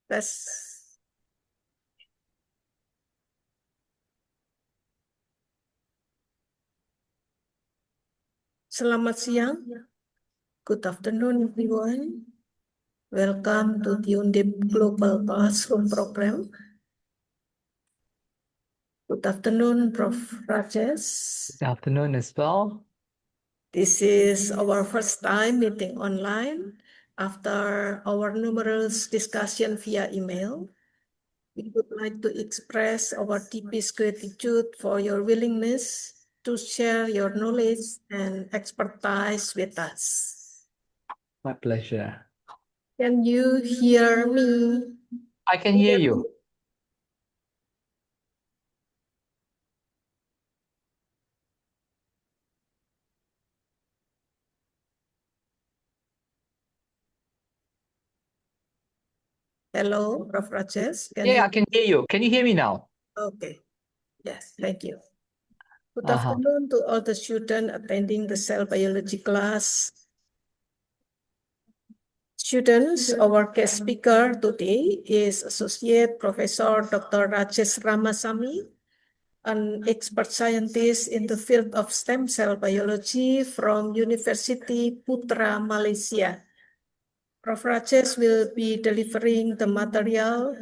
Tes. Selamat siang. Good afternoon, everyone. Welcome to the UNDIP Global Classroom Program. Good afternoon, Prof. Rajesh. Good afternoon as well. This is our first time meeting online after our numerous discussion via email. We would like to express our deepest gratitude for your willingness to share your knowledge and expertise with us. My pleasure. Can you hear me? I can hear you. Hello, Prof. Rajesh. Yeah, I can hear you. Can you hear me now? Okay. Yes, thank you. Good Uh-huh. afternoon to all the students attending the cell biology class. Students, our guest speaker today is Associate Professor Dr. Rajesh Ramasamy, an expert scientist in the field of stem cell biology from University Putra, Malaysia. Prof. Rajesh will be delivering the material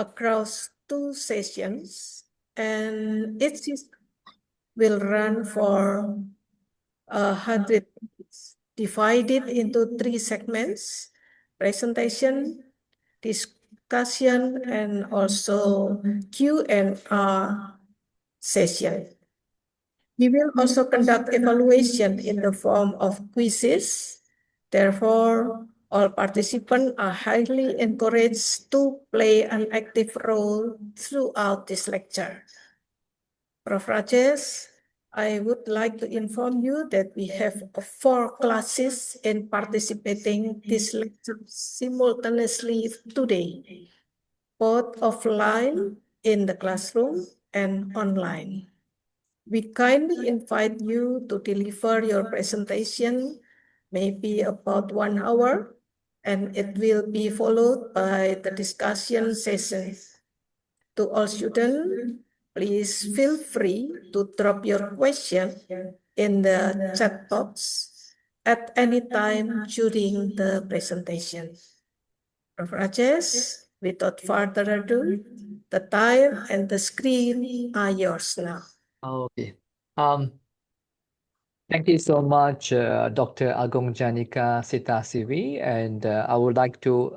across 2 sessions, and each will run for 100 minutes, divided into 3 segments: presentation, discussion, and also Q&A session. We will also conduct evaluation in the form of quizzes. Therefore, all participants are highly encouraged to play an active role throughout this lecture. Prof. Rajesh, I would like to inform you that we have 4 classes in participating this lecture simultaneously today, both offline in the classroom and online. We kindly invite you to deliver your presentation, maybe about 1 hour, and it will be followed by the discussion session. To all students, please feel free to drop your question in the chat box at any time during the presentation. Prof. Rajesh, without further ado, the time and the screen are yours now. Okay. Thank you so much, Dr. Agong Janika Sitasivi, and I would like to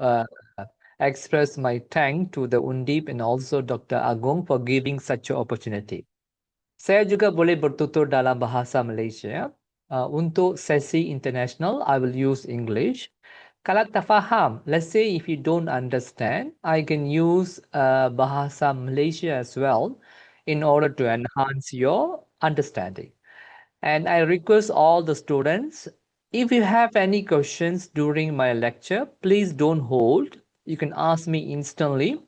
express my thanks to the Undip and also Dr. Agong for giving such an opportunity. Saya juga boleh bertutur dalam bahasa Malaysia. Untuk sesi international, I will use English. Kalau tak faham, let's say if you don't understand, I can use bahasa Malaysia as well in order to enhance your understanding. And I request all the students, if you have any questions during my lecture, please don't hold. You can ask me instantly.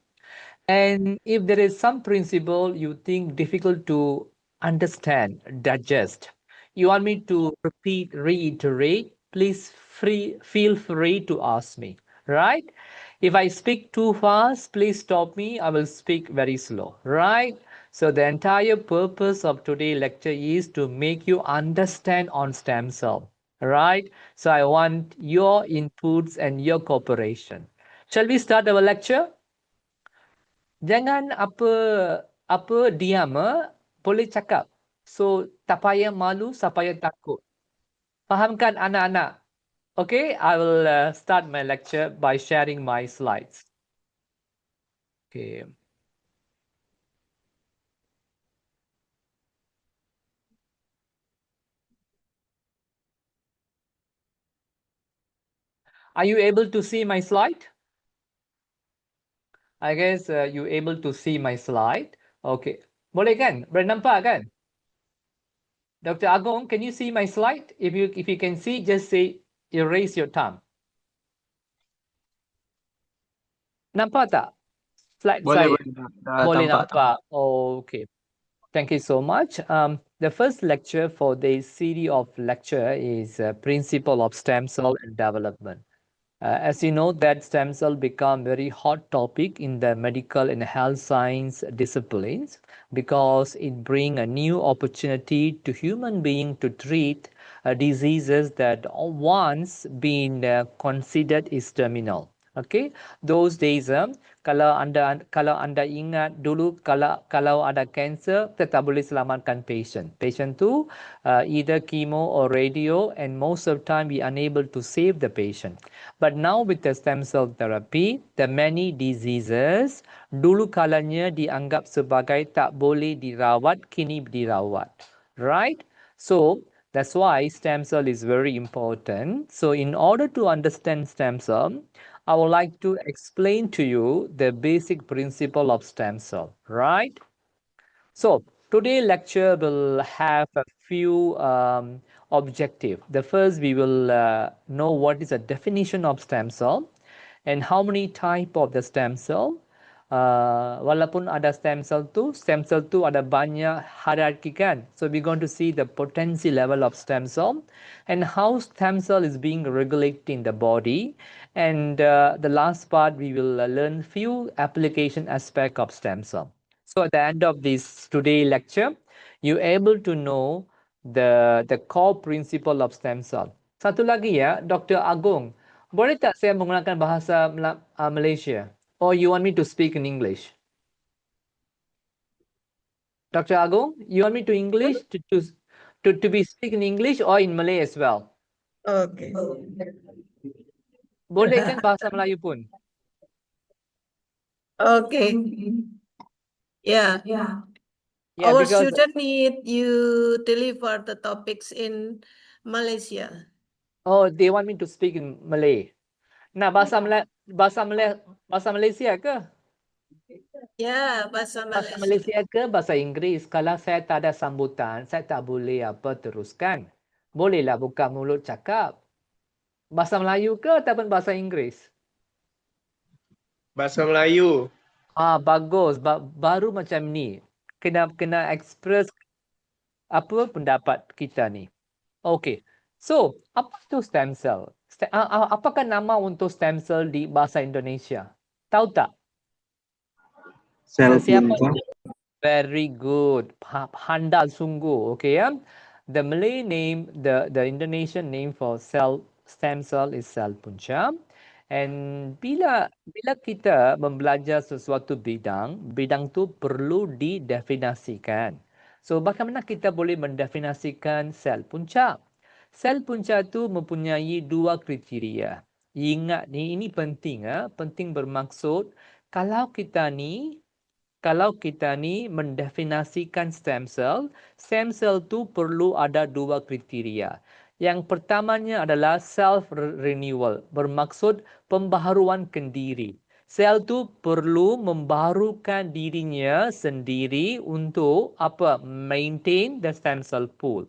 And if there is some principle you think difficult to understand, digest, you want me to repeat, reiterate, please feel free to ask me, right? If I speak too fast, please stop me. I will speak very slow, right? So the entire purpose of today's lecture is to make you understand on stem cell, right? So I want your inputs and your cooperation. Shall we start our lecture? Jangan apa diam, boleh cakap. So tak payah malu, tak payah takut. Fahamkan anak-anak? Okay, I will start my lecture by sharing my slides. Okay. Are you able to see my slide? I guess you able to see my slide. Okay. Boleh kan? Boleh nampak kan? Dr. Agong, can you see my slide? If you can see, just say, erase your thumb. Nampak tak? Slide Boleh, saya. boleh. Boleh Tampak. nampak. Okay. Thank you so much. The first lecture for this series of lecture is Principle of Stem Cell and Development. As you know, that stem cell become very hot topic in the medical and health science disciplines because it bring a new opportunity to human being to treat diseases that once been considered is terminal. Okay, those days kalau anda ingat dulu kalau ada cancer kita tak boleh selamatkan patient. Patient tu either chemo or radio, and most of the time we unable to save the patient. But now with the stem cell therapy, the many diseases dulu kalanya dianggap sebagai tak boleh dirawat, kini dirawat. Right? So that's why stem cell is very important. So in order to understand stem cell, I would like to explain to you the basic principle of stem cell, right? So today lecture will have a few objective. The first, we will know what is the definition of stem cell and how many type of the stem cell. Walaupun ada stem cell tu ada banyak hierarchy kan. So we're going to see the potency level of stem cell and how stem cell is being regulated in the body. And the last part, we will learn few application aspect of stem cell. So at the end of this today lecture, you able to know the core principle of stem cell. Satu lagi ya, Dr. Agong, boleh tak saya menggunakan bahasa Malaysia? Or you want me to speak in English? Dr. Agong, you want me to English to be speak in English or in Malay as well? Okay. Boleh kan bahasa Melayu pun? Okay. Yeah. Yeah, Our because student need you deliver the topics in Malaysia. they want me to speak in Malay. Nah, bahasa Malaysia ke? Ya, bahasa Bahasa Malaysia. Malaysia ke bahasa Inggeris? Kalau saya tak ada sambutan, saya tak boleh teruskan. Bolehlah buka mulut cakap. Bahasa Melayu ke ataupun bahasa Inggeris? Bahasa Melayu. Bagus. Baru macam ni. Kena express apa pendapat kita ni. Okay. So, apa tu stem cell? Apakah nama untuk stem cell di bahasa Indonesia? Tahu tak? Sel Siapa? punca. Very good. Handal sungguh. Okay, ya. The Malay name, the Indonesian name for stem cell is sel punca. And bila kita membelajar sesuatu bidang tu perlu didefinisikan. So bagaimana kita boleh mendefinisikan sel punca? Sel punca tu mempunyai dua kriteria. Ingat ni, ini penting penting bermaksud kalau kita mendefinisikan stem cell tu perlu ada dua kriteria. Yang pertamanya adalah self renewal, bermaksud pembaharuan kendiri. Sel tu perlu membaharukan dirinya sendiri untuk maintain the stem cell pool.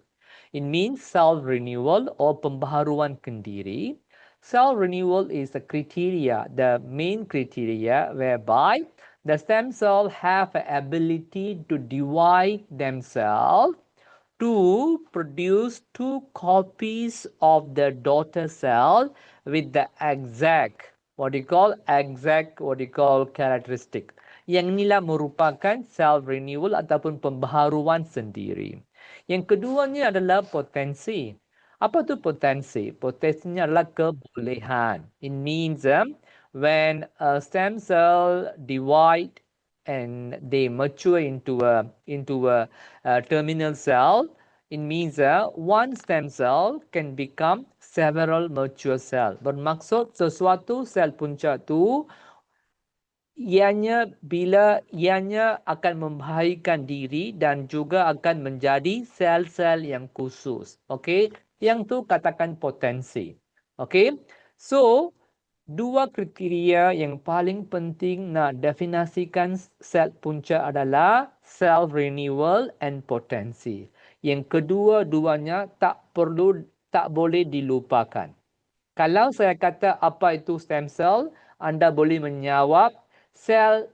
It means self renewal or pembaharuan kendiri. Cell renewal is the main criteria whereby the stem cell have the ability to divide themselves to produce two copies of the daughter cell with the exact characteristic. Yang inilah merupakan cell renewal ataupun pembaharuan sendiri. Yang keduanya adalah potensi. Apa tu potensi? Potensinya adalah kebolehan. It means when a stem cell divide and they mature into a terminal cell, it means one stem cell can become several mature cell. Bermaksud sesuatu sel punca tu ianya akan membahagikan diri dan juga akan menjadi sel-sel yang khusus. Okey, yang tu katakan potensi. Okey, so dua kriteria yang paling penting nak definisikan sel punca adalah self renewal and potensi. Yang kedua-duanya tak boleh dilupakan. Kalau saya kata apa itu stem cell, anda boleh menjawab sel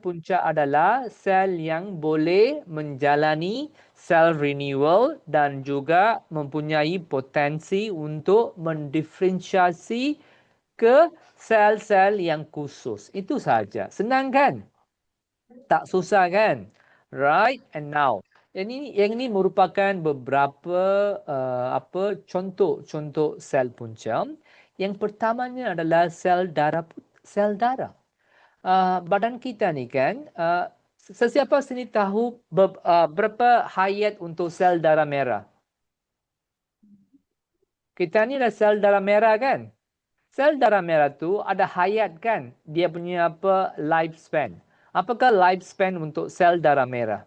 punca adalah sel yang boleh menjalani cell renewal dan juga mempunyai potensi untuk mendiferensiasi ke sel-sel yang khusus. Itu saja. Senang kan? Tak susah kan? Right, and now. Yang ini merupakan beberapa contoh sel punca. Yang pertamanya adalah sel darah. Badan kita ni kan, sesiapa sini tahu berapa hayat untuk sel darah merah? Kita ni ada sel darah merah kan? Sel darah merah tu ada hayat kan? Dia punya lifespan. Apakah lifespan untuk sel darah merah?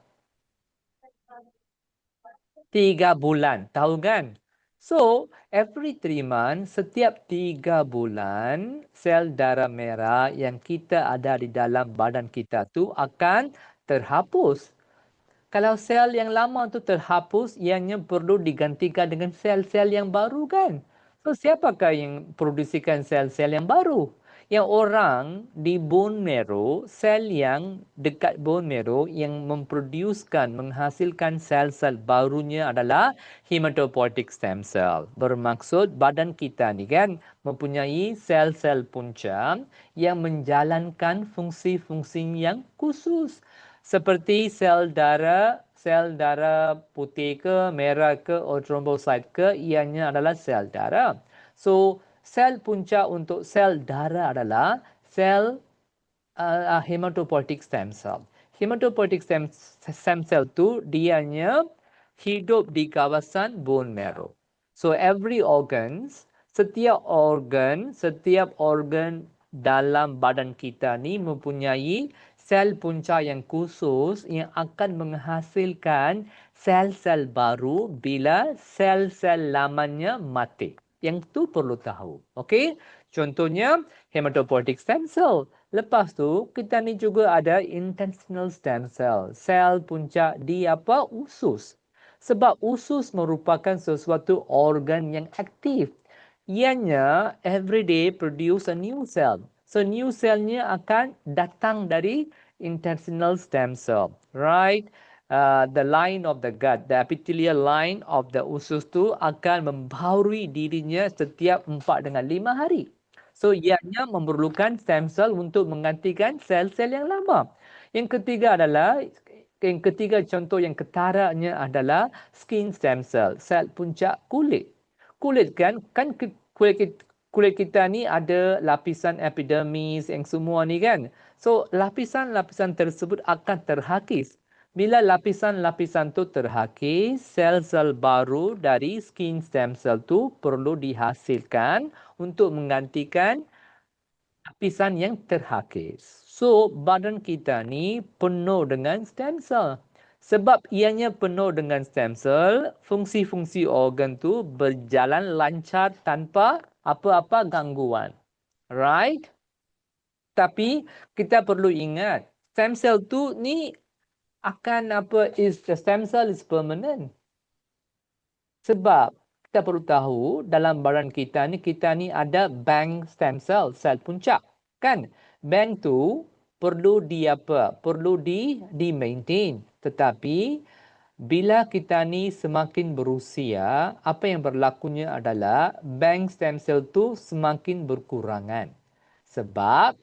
3 bulan. Tahu kan? So, every 3 months, setiap 3 bulan, sel darah merah yang kita ada di dalam badan kita tu akan terhapus. Kalau sel yang lama tu terhapus, ianya perlu digantikan dengan sel-sel yang baru kan? So, siapakah yang produksikan sel-sel yang baru? Yang orang di bone marrow, sel yang dekat bone marrow yang menghasilkan sel-sel barunya adalah hematopoietic stem cell. Bermaksud badan kita ni kan mempunyai sel-sel punca yang menjalankan fungsi-fungsi yang khusus. Seperti sel darah putih ke, merah ke, atau trombosit ke, ianya adalah sel darah. So, sel punca untuk sel darah adalah sel hematopoietic stem cell. Hematopoietic stem cell tu dianya hidup di kawasan bone marrow. So setiap organ dalam badan kita ni mempunyai sel punca yang khusus yang akan menghasilkan sel-sel baru bila sel-sel lamanya mati. Yang tu perlu tahu. Okey? Contohnya hematopoietic stem cell. Lepas tu kita ni juga ada intestinal stem cell. Sel punca di usus. Sebab usus merupakan sesuatu organ yang aktif. Ianya everyday produce a new cell. So new cellnya akan datang dari intestinal stem cell. Right? The line of the gut, the epithelial line of the usus tu akan membaharui dirinya setiap 4 dengan 5 hari. So, ianya memerlukan stem cell untuk menggantikan sel-sel yang lama. Yang ketiga contoh yang ketaranya adalah skin stem cell, sel puncak kulit. Kulit kan kulit kita ni ada lapisan epidermis yang semua ni kan. So, lapisan-lapisan tersebut akan terhakis. Bila lapisan-lapisan tu terhakis, sel-sel baru dari skin stem cell tu perlu dihasilkan untuk menggantikan lapisan yang terhakis. So, badan kita ni penuh dengan stem cell. Sebab ianya penuh dengan stem cell, fungsi-fungsi organ tu berjalan lancar tanpa apa-apa gangguan. Right? Tapi kita perlu ingat, stem cell tu ni the stem cell is permanent. Sebab kita perlu tahu dalam badan kita ni ada bank stem cell, sel puncak. Kan? Bank tu perlu di maintain. Tetapi bila kita ni semakin berusia, apa yang berlakunya adalah bank stem cell tu semakin berkurangan. Sebab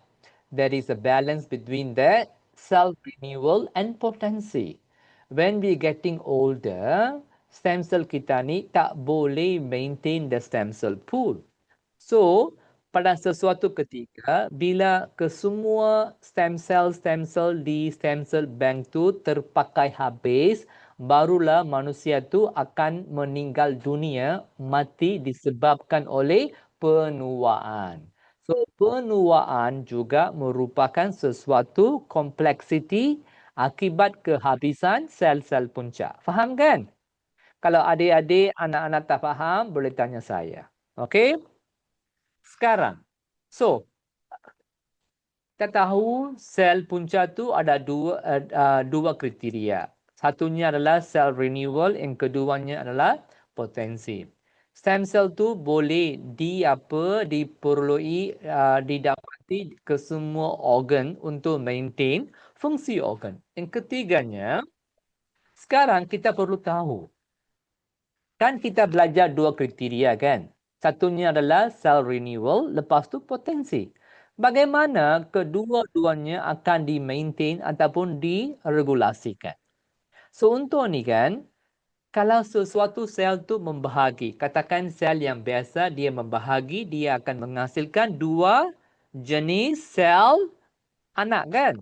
there is a balance between the self-renewal and potency. When we getting older, stem cell kita ni tak boleh maintain the stem cell pool. So, pada sesuatu ketika, bila kesemua stem cell di stem cell bank tu terpakai habis, barulah manusia tu akan meninggal dunia, mati disebabkan oleh penuaan. So, penuaan juga merupakan sesuatu kompleksiti akibat kehabisan sel-sel punca. Faham kan? Kalau adik-adik, anak-anak tak faham, boleh tanya saya. Okey? Sekarang, so, kita tahu sel punca tu ada dua kriteria. Satunya adalah cell renewal, yang keduanya adalah potensi. Stem cell tu boleh didapati ke semua organ untuk maintain fungsi organ. Yang ketiganya, sekarang kita perlu tahu, kan kita belajar dua kriteria kan? Satunya adalah cell renewal, lepas tu potensi. Bagaimana kedua-duanya akan di-maintain ataupun diregulasikan. So untuk ni kan, kalau sesuatu sel tu membahagi, katakan sel yang biasa dia membahagi, dia akan menghasilkan dua jenis sel anak kan.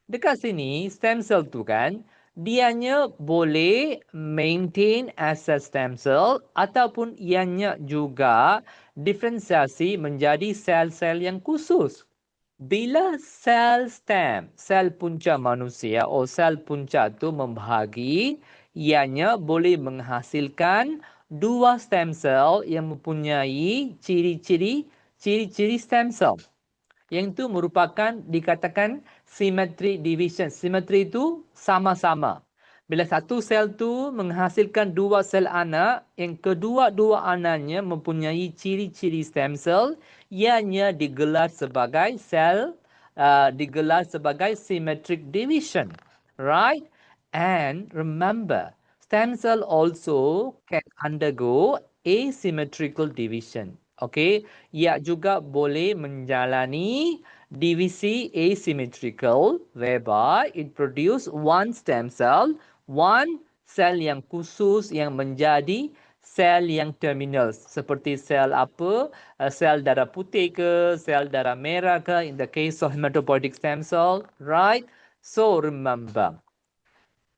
Dekat sini stem cell tu kan, dianya boleh maintain as a stem cell ataupun ianya juga diferensiasi menjadi sel-sel yang khusus. Bila sel stem, sel punca manusia atau sel punca tu membahagi, ianya boleh menghasilkan dua stem cell yang mempunyai ciri-ciri stem cell. Yang itu merupakan dikatakan symmetric division. Symmetry itu sama-sama. Bila satu sel tu menghasilkan dua sel anak, yang kedua-dua anaknya mempunyai ciri-ciri stem cell, ianya digelar sebagai digelar sebagai symmetric division. Right? And remember, stem cell also can undergo asymmetrical division. Okay, ia juga boleh menjalani divisi asymmetrical whereby it produce one stem cell, one sel yang khusus yang menjadi sel yang terminal. Seperti sel apa? Sel darah putih ke, sel darah merah ke in the case of hematopoietic stem cell, right? So remember,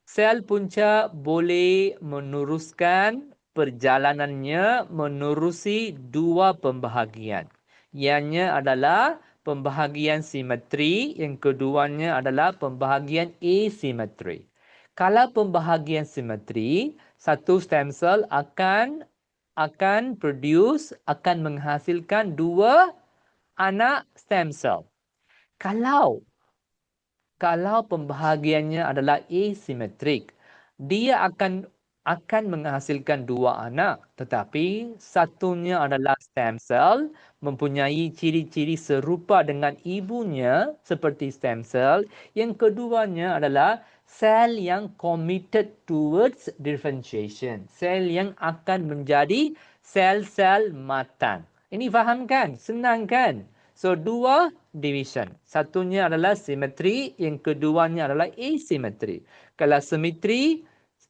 sel punca boleh meneruskan perjalanannya menerusi dua pembahagian. Ianya adalah pembahagian simetri, yang keduanya adalah pembahagian asimetri. Kalau pembahagian simetri, satu stem cell akan menghasilkan dua anak stem cell. Kalau pembahagiannya adalah asimetrik, dia akan menghasilkan dua anak, tetapi satunya adalah stem cell, mempunyai ciri-ciri serupa dengan ibunya seperti stem cell. Yang keduanya adalah sel yang committed towards differentiation, sel yang akan menjadi sel-sel matang. Ini faham kan? Senang kan? So, dua division. Satunya adalah simetri, yang keduanya adalah asimetri. Kalau simetri,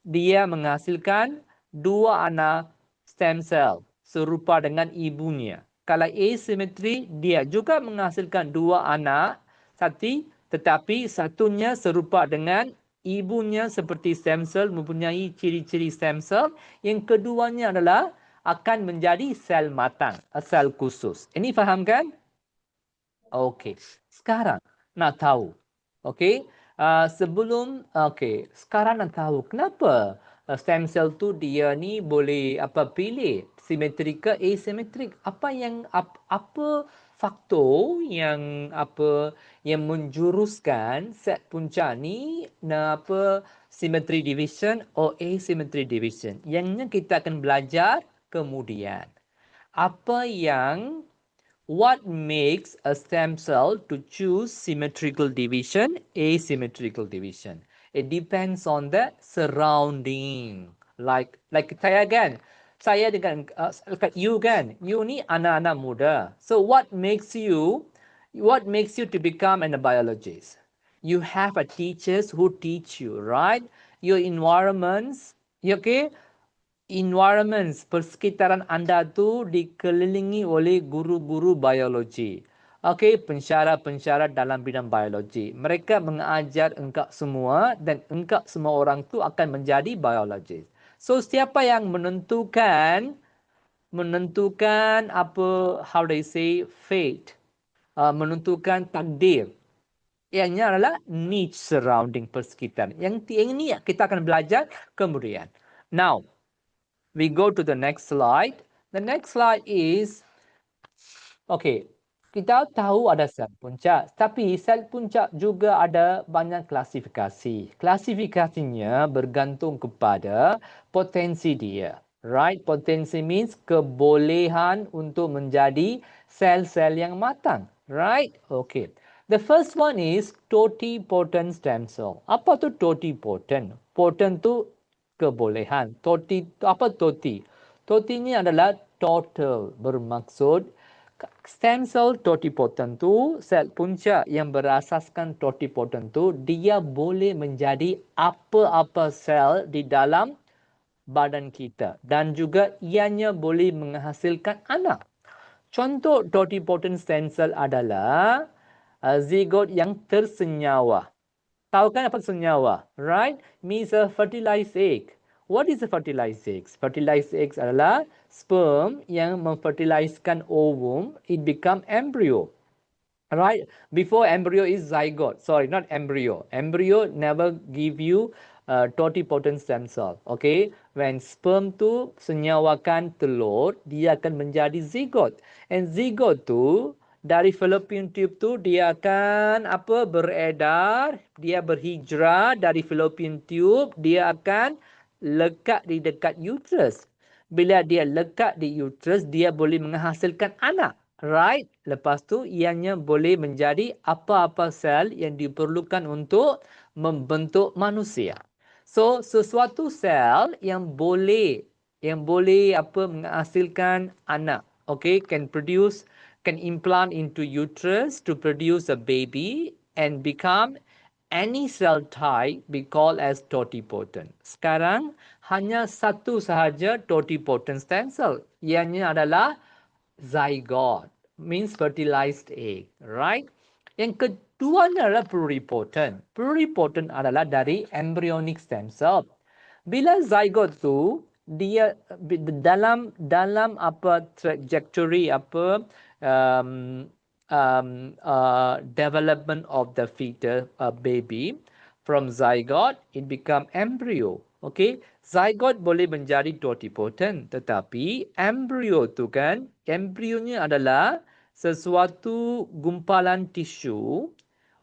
dia menghasilkan dua anak stem cell serupa dengan ibunya. Kalau asimetri, dia juga menghasilkan dua anak, tetapi satunya serupa dengan ibunya seperti stem cell, mempunyai ciri-ciri stem cell. Yang keduanya adalah akan menjadi sel matang, sel khusus. Ini faham kan? Okey, sekarang nak tahu. Okey, sekarang nak tahu kenapa stem cell tu dia ni boleh pilih simetrik ke asimetrik? Apa faktor yang menjuruskan set punca ni symmetry division or asymmetry division? Yang kita akan belajar kemudian. What makes a stem cell to choose symmetrical division, asymmetrical division? It depends on the surrounding. Like saya dengan you kan, you ni anak-anak muda. So what makes you to become a biologist? You have a teachers who teach you, right? Your environments, okay? Environments, persekitaran anda tu dikelilingi oleh guru-guru biologi. Okey, pensyarah-pensyarah dalam bidang biologi. Mereka mengajar engkau semua dan engkau semua orang tu akan menjadi biologis. So, siapa yang menentukan fate, menentukan takdir. Ianya adalah niche surrounding persekitaran. Yang ini kita akan belajar kemudian. Now, we go to the next slide. The next slide is, okay, kita tahu ada sel puncak, tapi sel puncak juga ada banyak klasifikasi. Klasifikasinya bergantung kepada potensi dia. Right? Potensi means kebolehan untuk menjadi sel-sel yang matang. Right? Okay. The first one is totipotent stem cell. Apa tu totipotent? Potent tu kebolehan. Toti? Toti ni adalah total bermaksud stem cell totipotent tu, sel punca yang berasaskan totipotent tu, dia boleh menjadi apa-apa sel di dalam badan kita dan juga ianya boleh menghasilkan anak. Contoh totipotent stem cell adalah zigot yang tersenyawa. Tahu kan apa senyawa? Right? Means a fertilized egg. What is a fertilized egg? Fertilized eggs adalah sperm yang memfertilizkan ovum. It become embryo. Right? Before embryo is zygote. Sorry, not embryo. Embryo never give you totipotent stem cell. Okay? When sperm tu senyawakan telur, dia akan menjadi zygote. And zygote tu dari fallopian tube tu dia akan beredar, dia berhijrah dari fallopian tube, dia akan lekat di dekat uterus. Bila dia lekat di uterus, dia boleh menghasilkan anak. Right? Lepas tu ianya boleh menjadi apa-apa sel yang diperlukan untuk membentuk manusia. So sesuatu sel yang boleh menghasilkan anak. Okay, can implant into uterus to produce a baby and become any cell type be called as totipotent. Sekarang hanya satu sahaja totipotent stem cell. Ianya adalah zygote, means fertilized egg, right? Yang keduanya adalah pluripotent. Pluripotent adalah dari embryonic stem cell. Bila zygote tu dia dalam trajectory development of the fetus baby, from zygote it become embryo. Okay, zygote boleh menjadi totipotent, tetapi embryo tu kan, embryonya adalah sesuatu gumpalan tisu.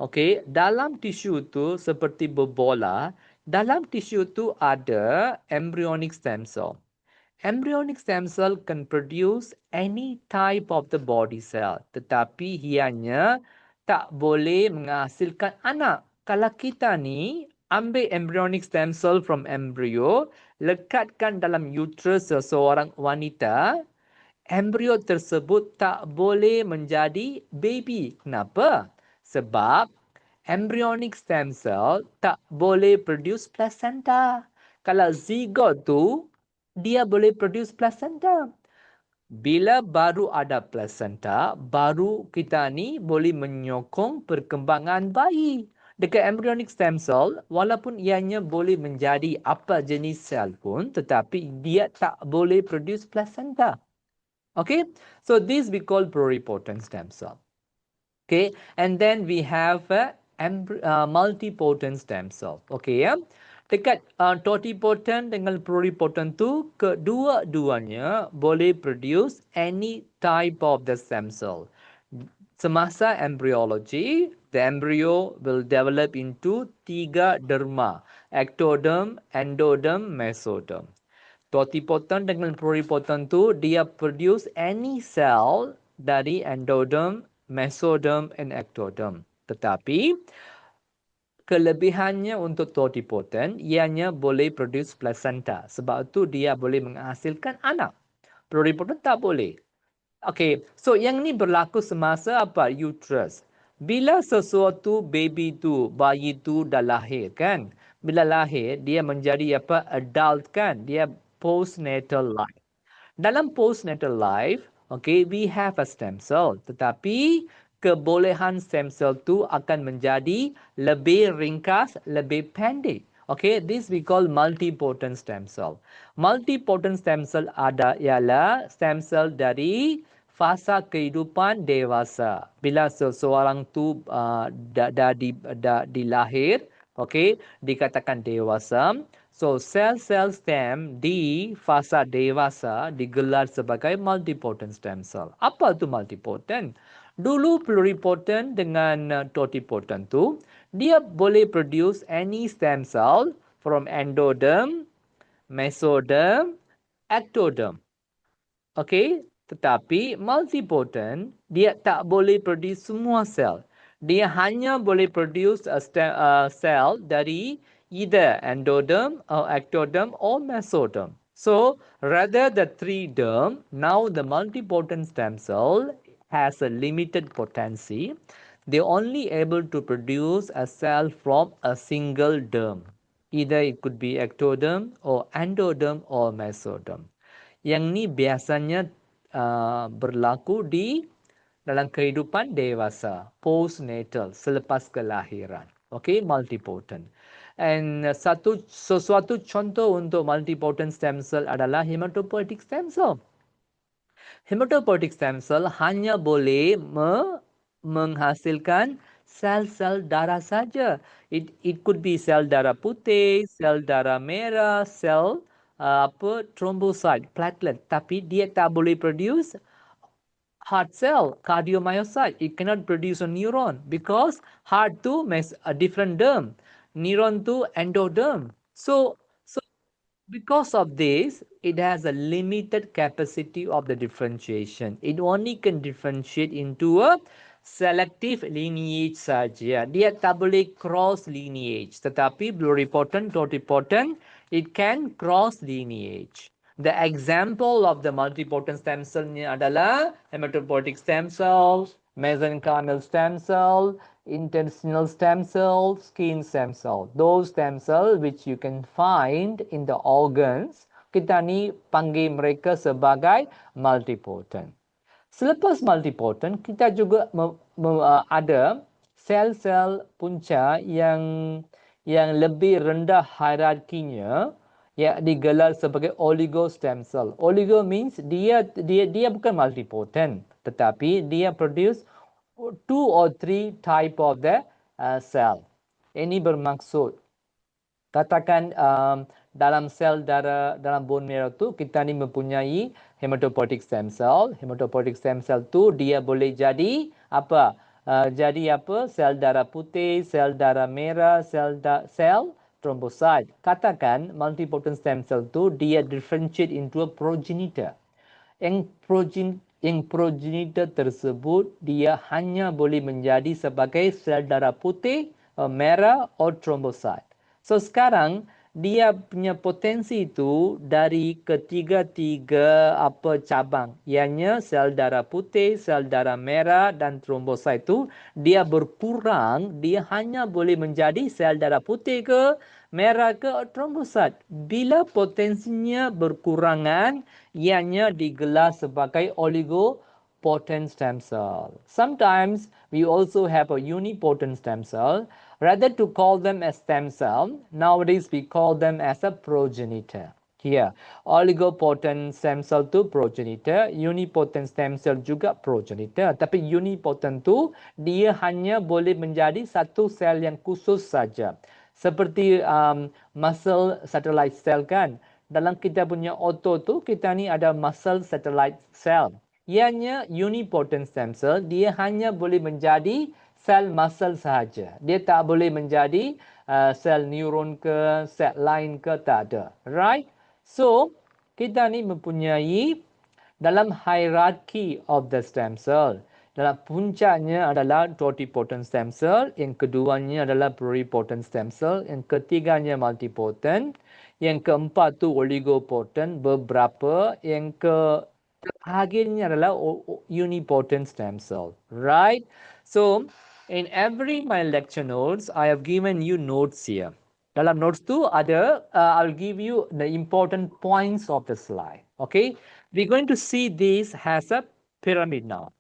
Okay, dalam tisu tu seperti berbola, dalam tisu tu ada embryonic stem cell. Embryonic stem cell can produce any type of the body cell, tetapi ianya tak boleh menghasilkan anak. Kalau kita ni ambil embryonic stem cell from embryo, lekatkan dalam uterus seseorang wanita, embryo tersebut tak boleh menjadi baby. Kenapa? Sebab embryonic stem cell tak boleh produce placenta. Kalau zygote tu, dia boleh produce placenta. Bila baru ada placenta, baru kita ni boleh menyokong perkembangan bayi. Dekat embryonic stem cell, walaupun ianya boleh menjadi apa jenis sel pun, tetapi dia tak boleh produce placenta. Okay, so this we call pluripotent stem cell. Okay, and then we have multipotent stem cell. Okay, ya. Dekat totipotent dengan pluripotent tu, kedua-duanya boleh produce any type of the stem cell. Semasa embryology, the embryo will develop into 3 derma: ectoderm, endoderm, mesoderm. Totipotent dengan pluripotent tu, dia produce any cell dari endoderm, mesoderm, and ectoderm. Tetapi kelebihannya untuk totipotent, ianya boleh produce placenta. Sebab tu dia boleh menghasilkan anak. Pluripotent tak boleh. Okay, so yang ni berlaku semasa apa? Uterus. Bila sesuatu baby tu, bayi tu dah lahir kan? Bila lahir, dia menjadi adult kan? Dia postnatal life. Dalam postnatal life, okay, we have a stem cell. Tetapi kebolehan stem cell tu akan menjadi lebih ringkas, lebih pendek. Okay, this we call multipotent stem cell. Multipotent stem cell ialah stem cell dari fasa kehidupan dewasa. Bila seseorang tu dah dilahir, okay, dikatakan dewasa. So, sel-sel stem di fasa dewasa digelar sebagai multipotent stem cell. Apa tu multipotent? Dulu pluripotent dengan totipotent tu, dia boleh produce any stem cell from endoderm, mesoderm, ectoderm. Okay, tetapi multipotent, dia tak boleh produce semua sel. Dia hanya boleh produce a cell dari either endoderm or ectoderm or mesoderm. So rather the three derm, now the multipotent stem cell has a limited potency. They only able to produce a cell from a single derm. Either it could be ectoderm or endoderm or mesoderm. Yang ni biasanya berlaku di dalam kehidupan dewasa, postnatal, selepas kelahiran. Okay, multipotent. And sesuatu contoh untuk multipotent stem cell adalah hematopoietic stem cell. Hematopoietic stem cell hanya boleh menghasilkan sel-sel darah saja. It could be sel darah putih, sel darah merah, sel thrombocyte, platelet. Tapi dia tak boleh produce heart cell, cardiomyocyte. It cannot produce a neuron because heart too makes a different derm. Neuron too endoderm. So because of this, it has a limited capacity of the differentiation. It only can differentiate into a selective lineage saja. Dia tak boleh cross lineage. Tetapi pluripotent, totipotent, it can cross lineage. The example of the multipotent stem cell ni adalah hematopoietic stem cells, mesenchymal stem cell, intestinal stem cell, skin stem cell. Those stem cells which you can find in the organs, kita ni panggil mereka sebagai multipotent. Selepas multipotent, kita juga ada sel-sel punca yang lebih rendah hierarkinya, ya digelar sebagai oligo stem cell. Oligo means dia bukan multipotent, tetapi dia produce 2 or 3 type of the cell. Ini bermaksud katakan dalam sel darah, dalam bone marrow tu kita ni mempunyai hematopoietic stem cell. Hematopoietic stem cell tu dia boleh jadi apa? Jadi apa? Sel darah putih, sel darah merah, sel thrombocyte. Katakan multipotent stem cell tu dia differentiate into a progenitor. Yang progenitor tersebut dia hanya boleh menjadi sebagai sel darah putih, merah atau thrombocyte. So sekarang dia punya potensi itu dari ketiga-tiga cabang. Ianya sel darah putih, sel darah merah dan trombosit itu dia berkurang, dia hanya boleh menjadi sel darah putih ke, merah ke trombosit. Bila potensinya berkurangan, ianya digelar sebagai oligopotent stem cell. Sometimes we also have a unipotent stem cell. Rather to call them as stem cell, nowadays we call them as a progenitor. Here, oligopotent stem cell tu progenitor, unipotent stem cell juga progenitor. Tapi unipotent tu dia hanya boleh menjadi satu sel yang khusus saja. Seperti muscle satellite cell kan. Dalam kita punya otot tu kita ni ada muscle satellite cell. Ianya unipotent stem cell, dia hanya boleh menjadi sel muscle sahaja. Dia tak boleh menjadi sel neuron ke, sel lain ke, tak ada. Right? So, kita ni mempunyai dalam hierarchy of the stem cell. Dalam puncaknya adalah totipotent stem cell, yang keduanya adalah pluripotent stem cell, yang ketiganya multipotent, yang keempat tu oligopotent, beberapa, yang akhirnya adalah unipotent stem cell. Right? So, in every my lecture notes, I have given you notes here. Dalam notes tu ada, I'll give you the important points of the slide. Okay, we're going to see this as a pyramid now.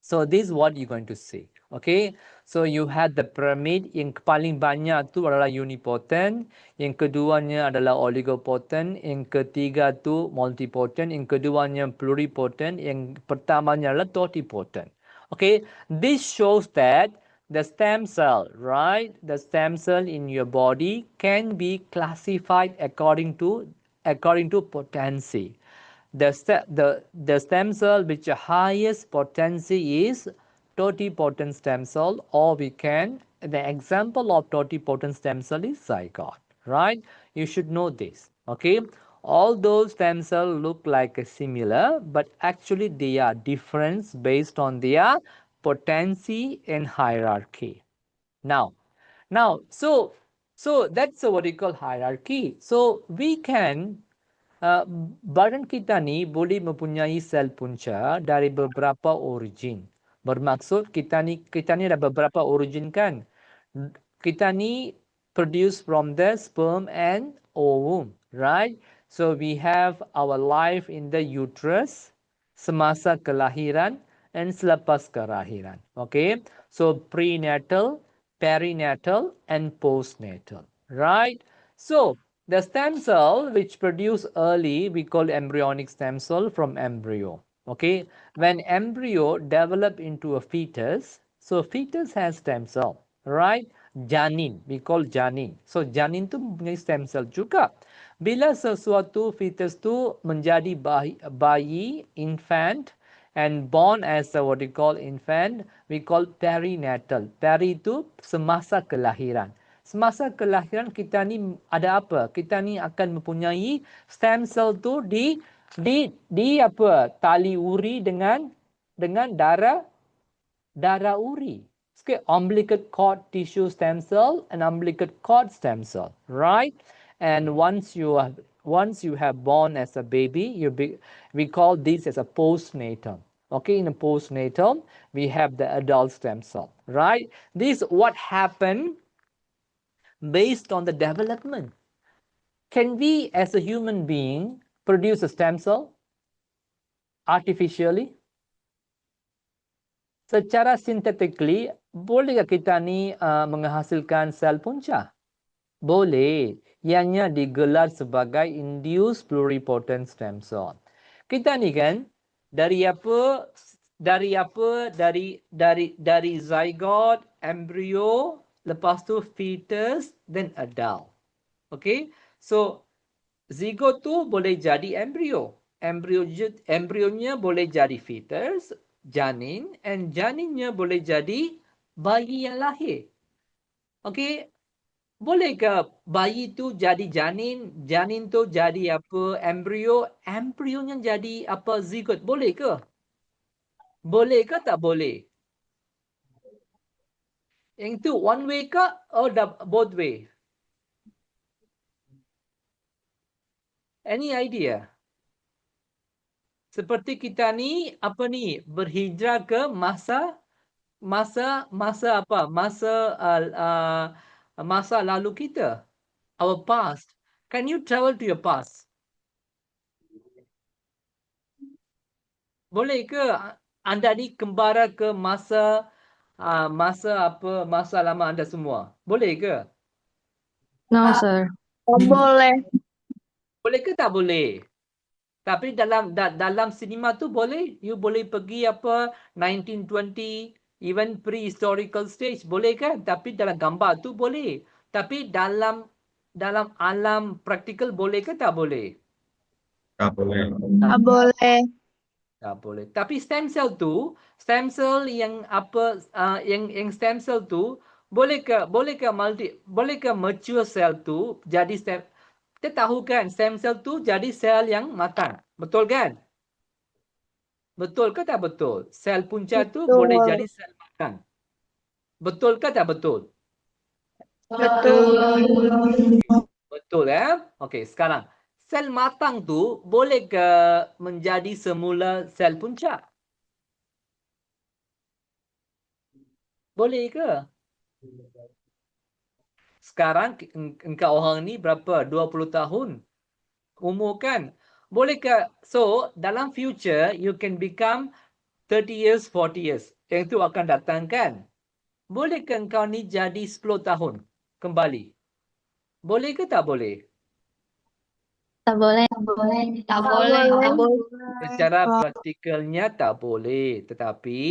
So this is what you're going to see. Okay, so you had the pyramid, yang paling banyak tu adalah unipotent, yang keduanya adalah oligopotent, yang ketiga tu multipotent, yang keduanya pluripotent, yang pertamanya adalah totipotent. Okay, this shows that the stem cell, right? The stem cell in your body can be classified according to potency. The stem cell which highest potency is totipotent stem cell, or the example of totipotent stem cell is zygote, right? You should know this, okay? All those stem cells look like similar, but actually they are different based on their potency and hierarchy. Now, so that's what we call hierarchy. So we can badan kita ni boleh mempunyai sel punca dari beberapa origin. Bermaksud kita ni ada beberapa origin kan. Kita ni produce from the sperm and ovum, right? So we have our life in the uterus, semasa kelahiran and selepas kelahiran. Okay, so prenatal, perinatal and postnatal, right? So the stem cell which produce early, we call embryonic stem cell from embryo. Okay, when embryo develop into a fetus, so fetus has stem cell, right? Janin, we call janin. So janin tu mempunyai stem cell juga. Bila sesuatu fetus tu menjadi bayi infant, and born as what we call infant, we call perinatal. Peri itu semasa kelahiran. Semasa kelahiran kita ni ada apa? Kita ni akan mempunyai stem cell tu di apa? Tali uri dengan darah uri. Okay, umbilical cord tissue stem cell and umbilical cord stem cell, right? And once you have born as a baby, we call this as a postnatal. Okay, in a postnatal, we have the adult stem cell, right? This what happened based on the development. Can we, as a human being, produce a stem cell artificially? Secara synthetically, bolehkah kita ni menghasilkan sel punca? Boleh. Ianya digelar sebagai induced pluripotent stem cell. Kita ni kan dari zygote, embryo, lepas tu fetus, then adult. Okay? So zygote tu boleh jadi embryo. Embryonya boleh jadi fetus, janin, and janinnya boleh jadi bayi yang lahir. Okay, boleh ke bayi tu jadi janin, janin tu jadi apa embryo, embryonya jadi apa zygote? Boleh ke? Boleh ke tak boleh? Yang tu one way ke or both way? Any idea? Seperti kita ni apa ni berhijrah ke masa apa? Masa lalu kita. Our past. Can you travel to your past? Boleh ke anda ni kembara ke masa masa lama anda semua? Boleh ke? No, sir. Boleh. Boleh ke tak boleh? Tapi dalam sinema tu boleh. You boleh pergi apa 1920 even prehistorical stage boleh kan? Tapi dalam gambar tu boleh. Tapi dalam alam praktikal boleh ke tak boleh? Tak boleh. Tak boleh. Tak boleh. Tapi stem cell yang apa yang stem cell tu boleh ke mature cell tu jadi stem. Kita tahu kan stem cell tu jadi sel yang matang. Betul kan? Betul ke tak betul? Sel punca tu boleh jadi sel matang. Betul ke tak betul? Betul. Betul Okey, sekarang sel matang tu boleh ke menjadi semula sel punca? Boleh ke? Sekarang engkau orang ni berapa? 20 tahun. Umur kan? Boleh ke? So, dalam future, you can become 30 years, 40 years. Yang itu akan datang kan? Boleh ke engkau ni jadi 10 tahun kembali? Boleh ke tak boleh? Tak boleh. Tak boleh. Secara praktikalnya tak boleh. Tetapi,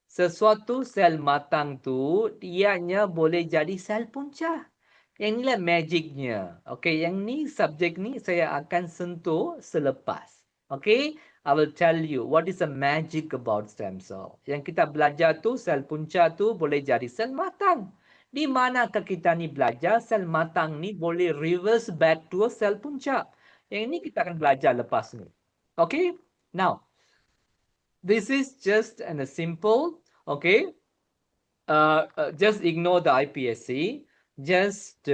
sesuatu sel matang tu, ianya boleh jadi sel punca. Yang inilah magicnya. Okay, yang ni subjek ni saya akan sentuh selepas. Okay, I will tell you what is the magic about stem cell. Yang kita belajar tu sel punca tu boleh jadi sel matang. Di manakah kita ni belajar sel matang ni boleh reverse back to a sel punca. Yang ini kita akan belajar lepas ni. Okay, now this is just a simple, okay. Just ignore the iPSC. Just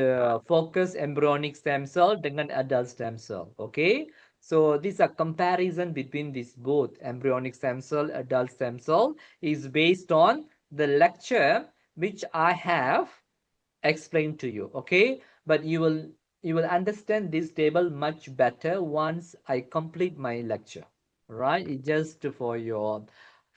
focus embryonic stem cell dengan adult stem cell. Okay. So these are comparison between these both embryonic stem cell, adult stem cell is based on the lecture which I have explained to you. Okay, but you will understand this table much better once I complete my lecture. Right? It's just for your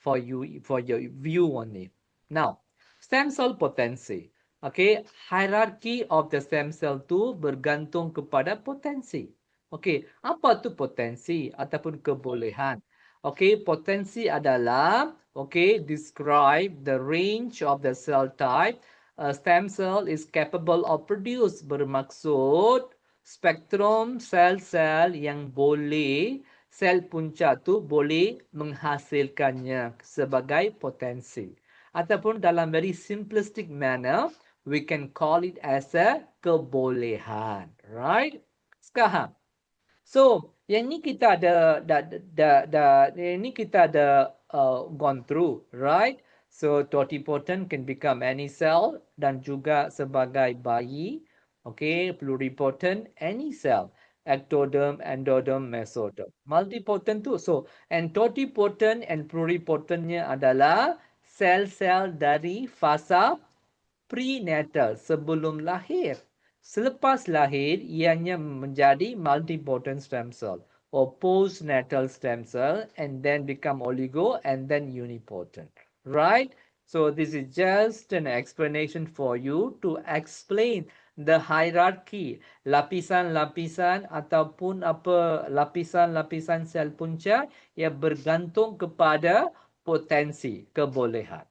view only. Now, stem cell potensi. Okay, hierarchy of the stem cell tu bergantung kepada potensi. Okay, apa tu potensi ataupun kebolehan? Okay, potensi adalah describe the range of the cell type a stem cell is capable of produce, bermaksud spektrum sel-sel yang boleh sel punca tu boleh menghasilkannya sebagai potensi. Ataupun dalam very simplistic manner, we can call it as a kebolehan. Right? Sekarang, so, yang ni kita ada gone through, right? So, totipotent can become any cell dan juga sebagai bayi, okay, pluripotent any cell, ectoderm, endoderm, mesoderm. Multipotent tu, so, and totipotent and pluripotentnya adalah sel-sel dari fasa prenatal sebelum lahir. Selepas lahir, ianya menjadi multipotent stem cell or postnatal stem cell and then become oligo and then unipotent. Right? So this is just an explanation for you to explain the hierarchy, lapisan-lapisan ataupun apa lapisan-lapisan sel punca yang bergantung kepada potensi kebolehan.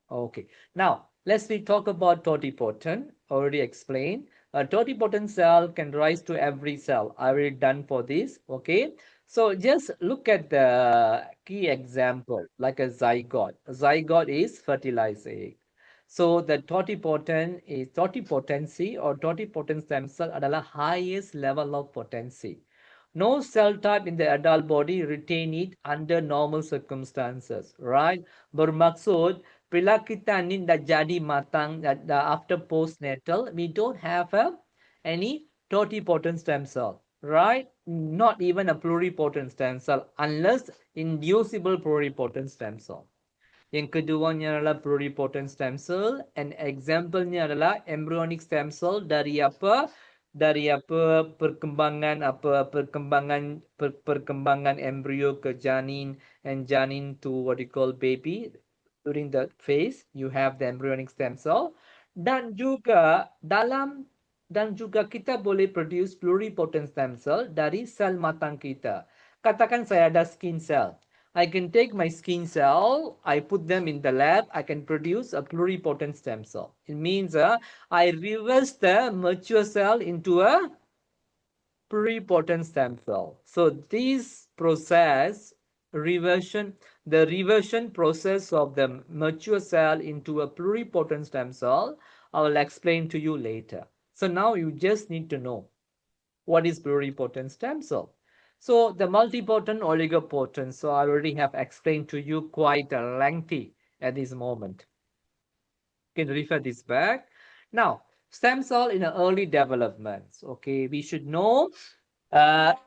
Okay, now let's talk about totipotent. Already explained. A totipotent cell can rise to every cell. I already done for this. Okay, so just look at the key example, like a zygote. A zygote is fertilized egg. So the totipotency or totipotent stem cell adalah highest level of potency. No cell type in the adult body retain it under normal circumstances, right? Bermaksud bila kita ni dah jadi matang after postnatal, we don't have any totipotent stem cell, right? Not even a pluripotent stem cell unless inducible pluripotent stem cell. Yang keduanya adalah pluripotent stem cell and example-nya adalah embryonic stem cell dari apa? Dari apa perkembangan embrio ke janin and janin to what you call baby. During that phase, you have the embryonic stem cell dan juga kita boleh produce pluripotent stem cell dari sel matang kita. Katakan saya ada skin cell. I can take my skin cell, I put them in the lab, I can produce a pluripotent stem cell. It means I reverse the mature cell into a pluripotent stem cell. So this process, the reversion process of the mature cell into a pluripotent stem cell, I will explain to you later. So now you just need to know what is pluripotent stem cell. So the multipotent oligopotent, so I already have explained to you quite lengthy at this moment. You can refer this back. Now, stem cell in the early developments. Okay, we should know the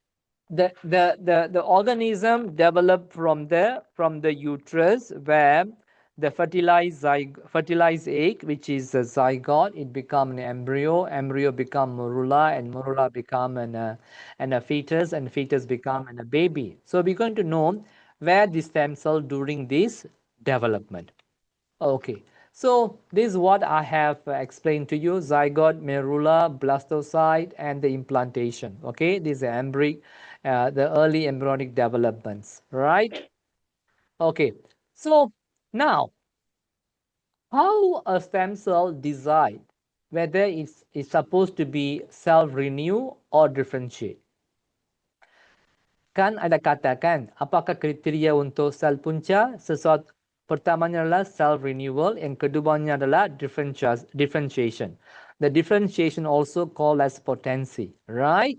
organism developed from the uterus where the fertilized egg, which is a zygote, it become an embryo become morula, and morula become a fetus, and fetus become a baby. So we're going to know where the stem cell during this development. Okay, so this is what I have explained to you: zygote, morula, blastocyte, and the implantation. Okay, these are the early embryonic developments, right? Okay, so now how a stem cell decide whether it's supposed to be self-renew or differentiate? Kan ada katakan apakah kriteria untuk sel punca? Sesuatu pertamanya adalah self-renewal, yang keduanya adalah differentiation. The differentiation also called as potency, right?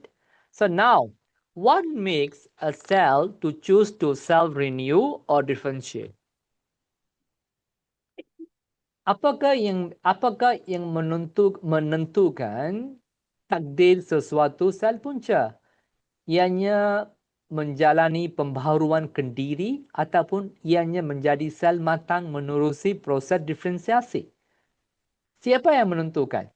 So now, what makes a cell to choose to self-renew or differentiate? Apakah yang menentukan takdir sesuatu sel punca? Ianya menjalani pembaharuan kendiri ataupun ianya menjadi sel matang menerusi proses diferensiasi. Siapa yang menentukan?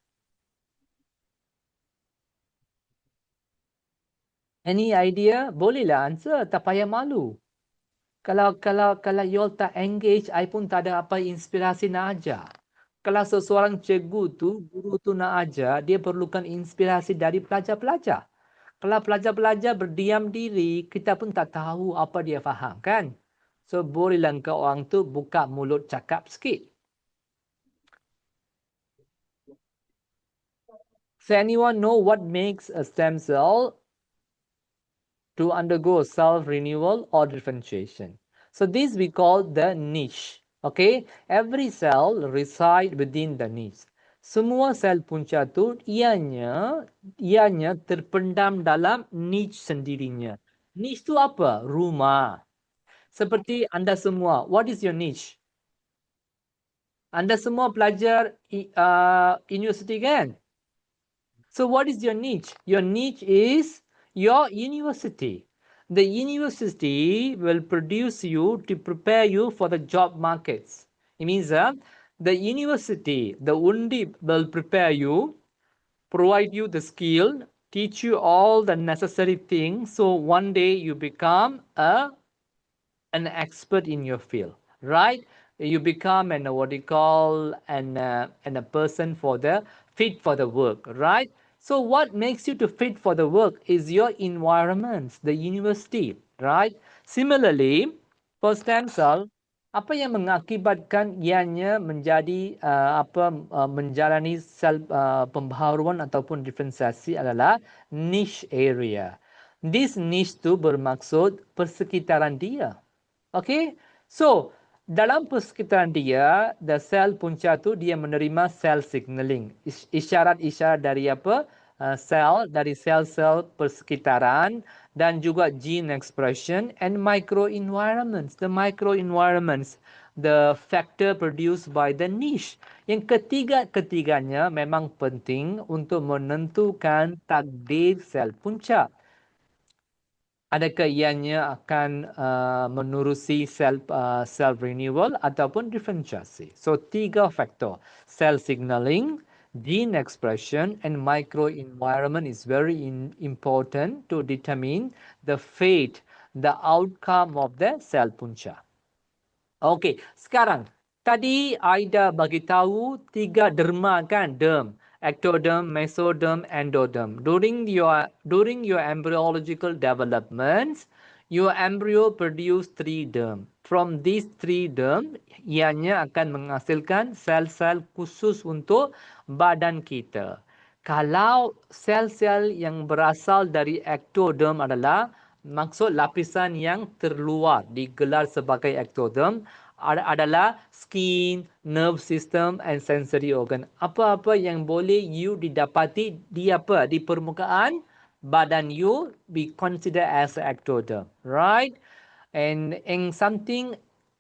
Any idea? Bolehlah answer, tak payah malu. Kalau you all tak engage, I pun tak ada apa inspirasi nak ajar. Kalau seseorang cikgu tu, guru tu nak ajar, dia perlukan inspirasi dari pelajar-pelajar. Kalau pelajar-pelajar berdiam diri, kita pun tak tahu apa dia faham, kan? So, bolehlah kau orang tu buka mulut cakap sikit. So, anyone know what makes a stem cell to undergo self-renewal or differentiation? So, this we call the niche. Okay, every cell reside within the niche. Semua sel punca tu ianya terpendam dalam niche sendirinya. Niche tu apa? Rumah. Seperti anda semua, what is your niche? Anda semua pelajar universiti, kan? So what is your niche? Your niche is your university. The university will produce you to prepare you for the job markets. It means the university, the Undip will prepare you, provide you the skill, teach you all the necessary things. So one day you become an expert in your field, right? You become an what you call and a person for the fit for the work, right? So what makes you to fit for the work is your environment, the university, right? Similarly, for stem cell, apa yang mengakibatkan ianya menjadi menjalani sel pembaharuan ataupun diferensiasi adalah niche area. This niche tu bermaksud persekitaran dia. Okay, so dalam persekitaran dia, the sel punca tu dia menerima cell signaling. Isyarat-isyarat dari apa? Dari sel-sel persekitaran dan juga gene expression and microenvironments. The microenvironments, the factor produced by the niche. Yang ketiganya memang penting untuk menentukan takdir sel punca. Adakah ianya akan menerusi self renewal ataupun diferensiasi. So 3 faktor, cell signaling, gene expression and microenvironment is very important to determine the fate, the outcome of the cell punca. Okey, sekarang tadi Aida bagi tahu 3 derma, kan? Derm, ectoderm, mesoderm, endoderm. During your embryological development, your embryo produce 3 derm. From these 3 derm, ianya akan menghasilkan sel-sel khusus untuk badan kita. Kalau sel-sel yang berasal dari ectoderm adalah maksud lapisan yang terluar digelar sebagai ectoderm adalah skin, nerve system and sensory organ. Apa-apa yang boleh you didapati di permukaan badan you be considered as ectoderm, right? And in something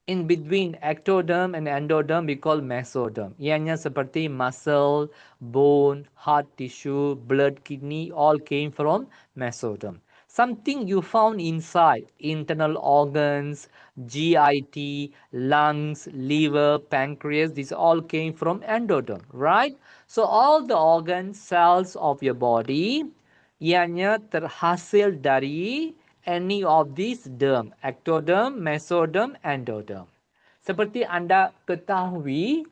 in between ectoderm and endoderm we call mesoderm. Ianya seperti muscle, bone, heart tissue, blood, kidney all came from mesoderm. Something you found inside internal organs, GIT, lungs, liver, pancreas, these all came from endoderm, right? So all the organs, cells of your body, ianya terhasil dari any of these derm, ectoderm, mesoderm, endoderm. Seperti anda ketahui,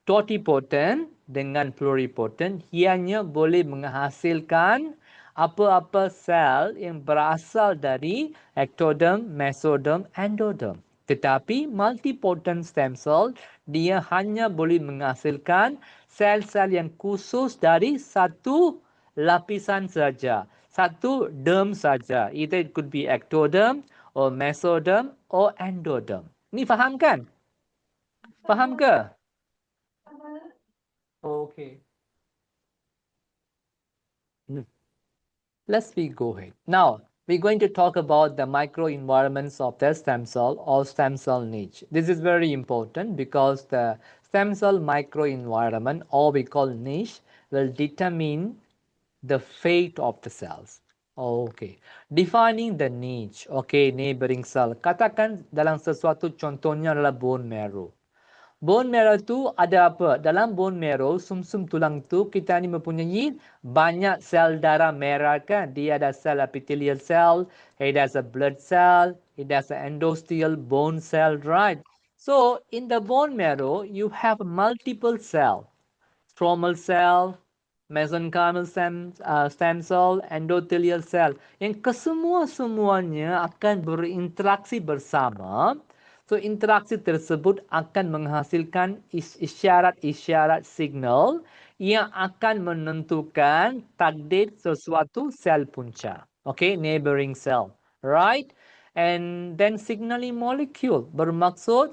totipotent dengan pluripotent ianya boleh menghasilkan apa-apa sel yang berasal dari ectoderm, mesoderm, endoderm. Tetapi multipotent stem cell dia hanya boleh menghasilkan sel-sel yang khusus dari satu lapisan saja, satu derm saja. Either it could be ectoderm or mesoderm or endoderm. Ni faham, kan? Faham ke? Okay. Let's go ahead. Now, we're going to talk about the microenvironments of the stem cell or stem cell niche. This is very important because the stem cell microenvironment, or we call niche, will determine the fate of the cells. Okay. Defining the niche. Okay, neighboring cell. Katakan dalam sesuatu contohnya adalah bone marrow. Bone marrow tu ada apa? Dalam bone marrow, sumsum tulang tu kita ni mempunyai banyak sel darah merah kan. Dia ada sel epithelial cell, it has a blood cell, it has an endothelial bone cell, right? So in the bone marrow, you have multiple cell. Stromal cell, mesenchymal stem cell, endothelial cell yang kesemua-semuanya akan berinteraksi bersama. So interaksi tersebut akan menghasilkan isyarat-isyarat signal yang akan menentukan takdir sesuatu sel punca. Okay, neighboring cell, right? And then signaling molecule bermaksud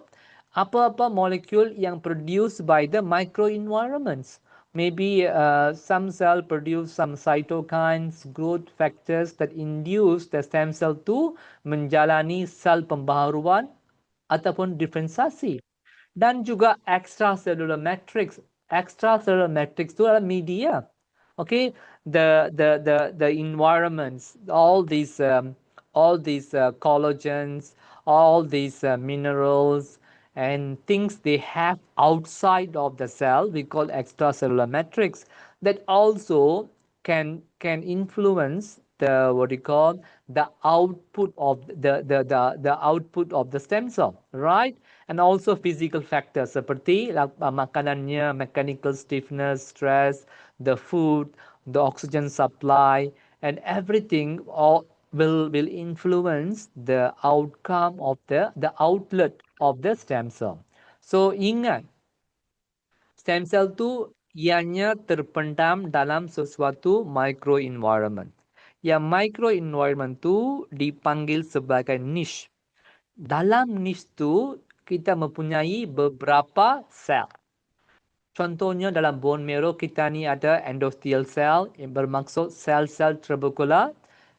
apa-apa molecule yang produced by the microenvironments. Maybe some cell produce some cytokines, growth factors that induce the stem cell to menjalani sel pembaharuan ataupun diferensiasi. Dan juga extracellular matrix. Extracellular matrix itu adalah media. Okay, the environments, all these collagens, all these minerals and things they have outside of the cell, we call extracellular matrix, that also can influence the what you call the output of the output of the stem cell, right? And also physical factors seperti makanannya, mechanical stiffness, stress, the food, the oxygen supply, and everything all will influence the outcome of the outlet of the stem cell. So ingat, stem cell tu ianya terpendam dalam sesuatu microenvironment. Yang microenvironment tu dipanggil sebagai niche. Dalam niche tu kita mempunyai beberapa sel. Contohnya dalam bone marrow kita ni ada endothelial cell yang bermaksud sel-sel trabecular,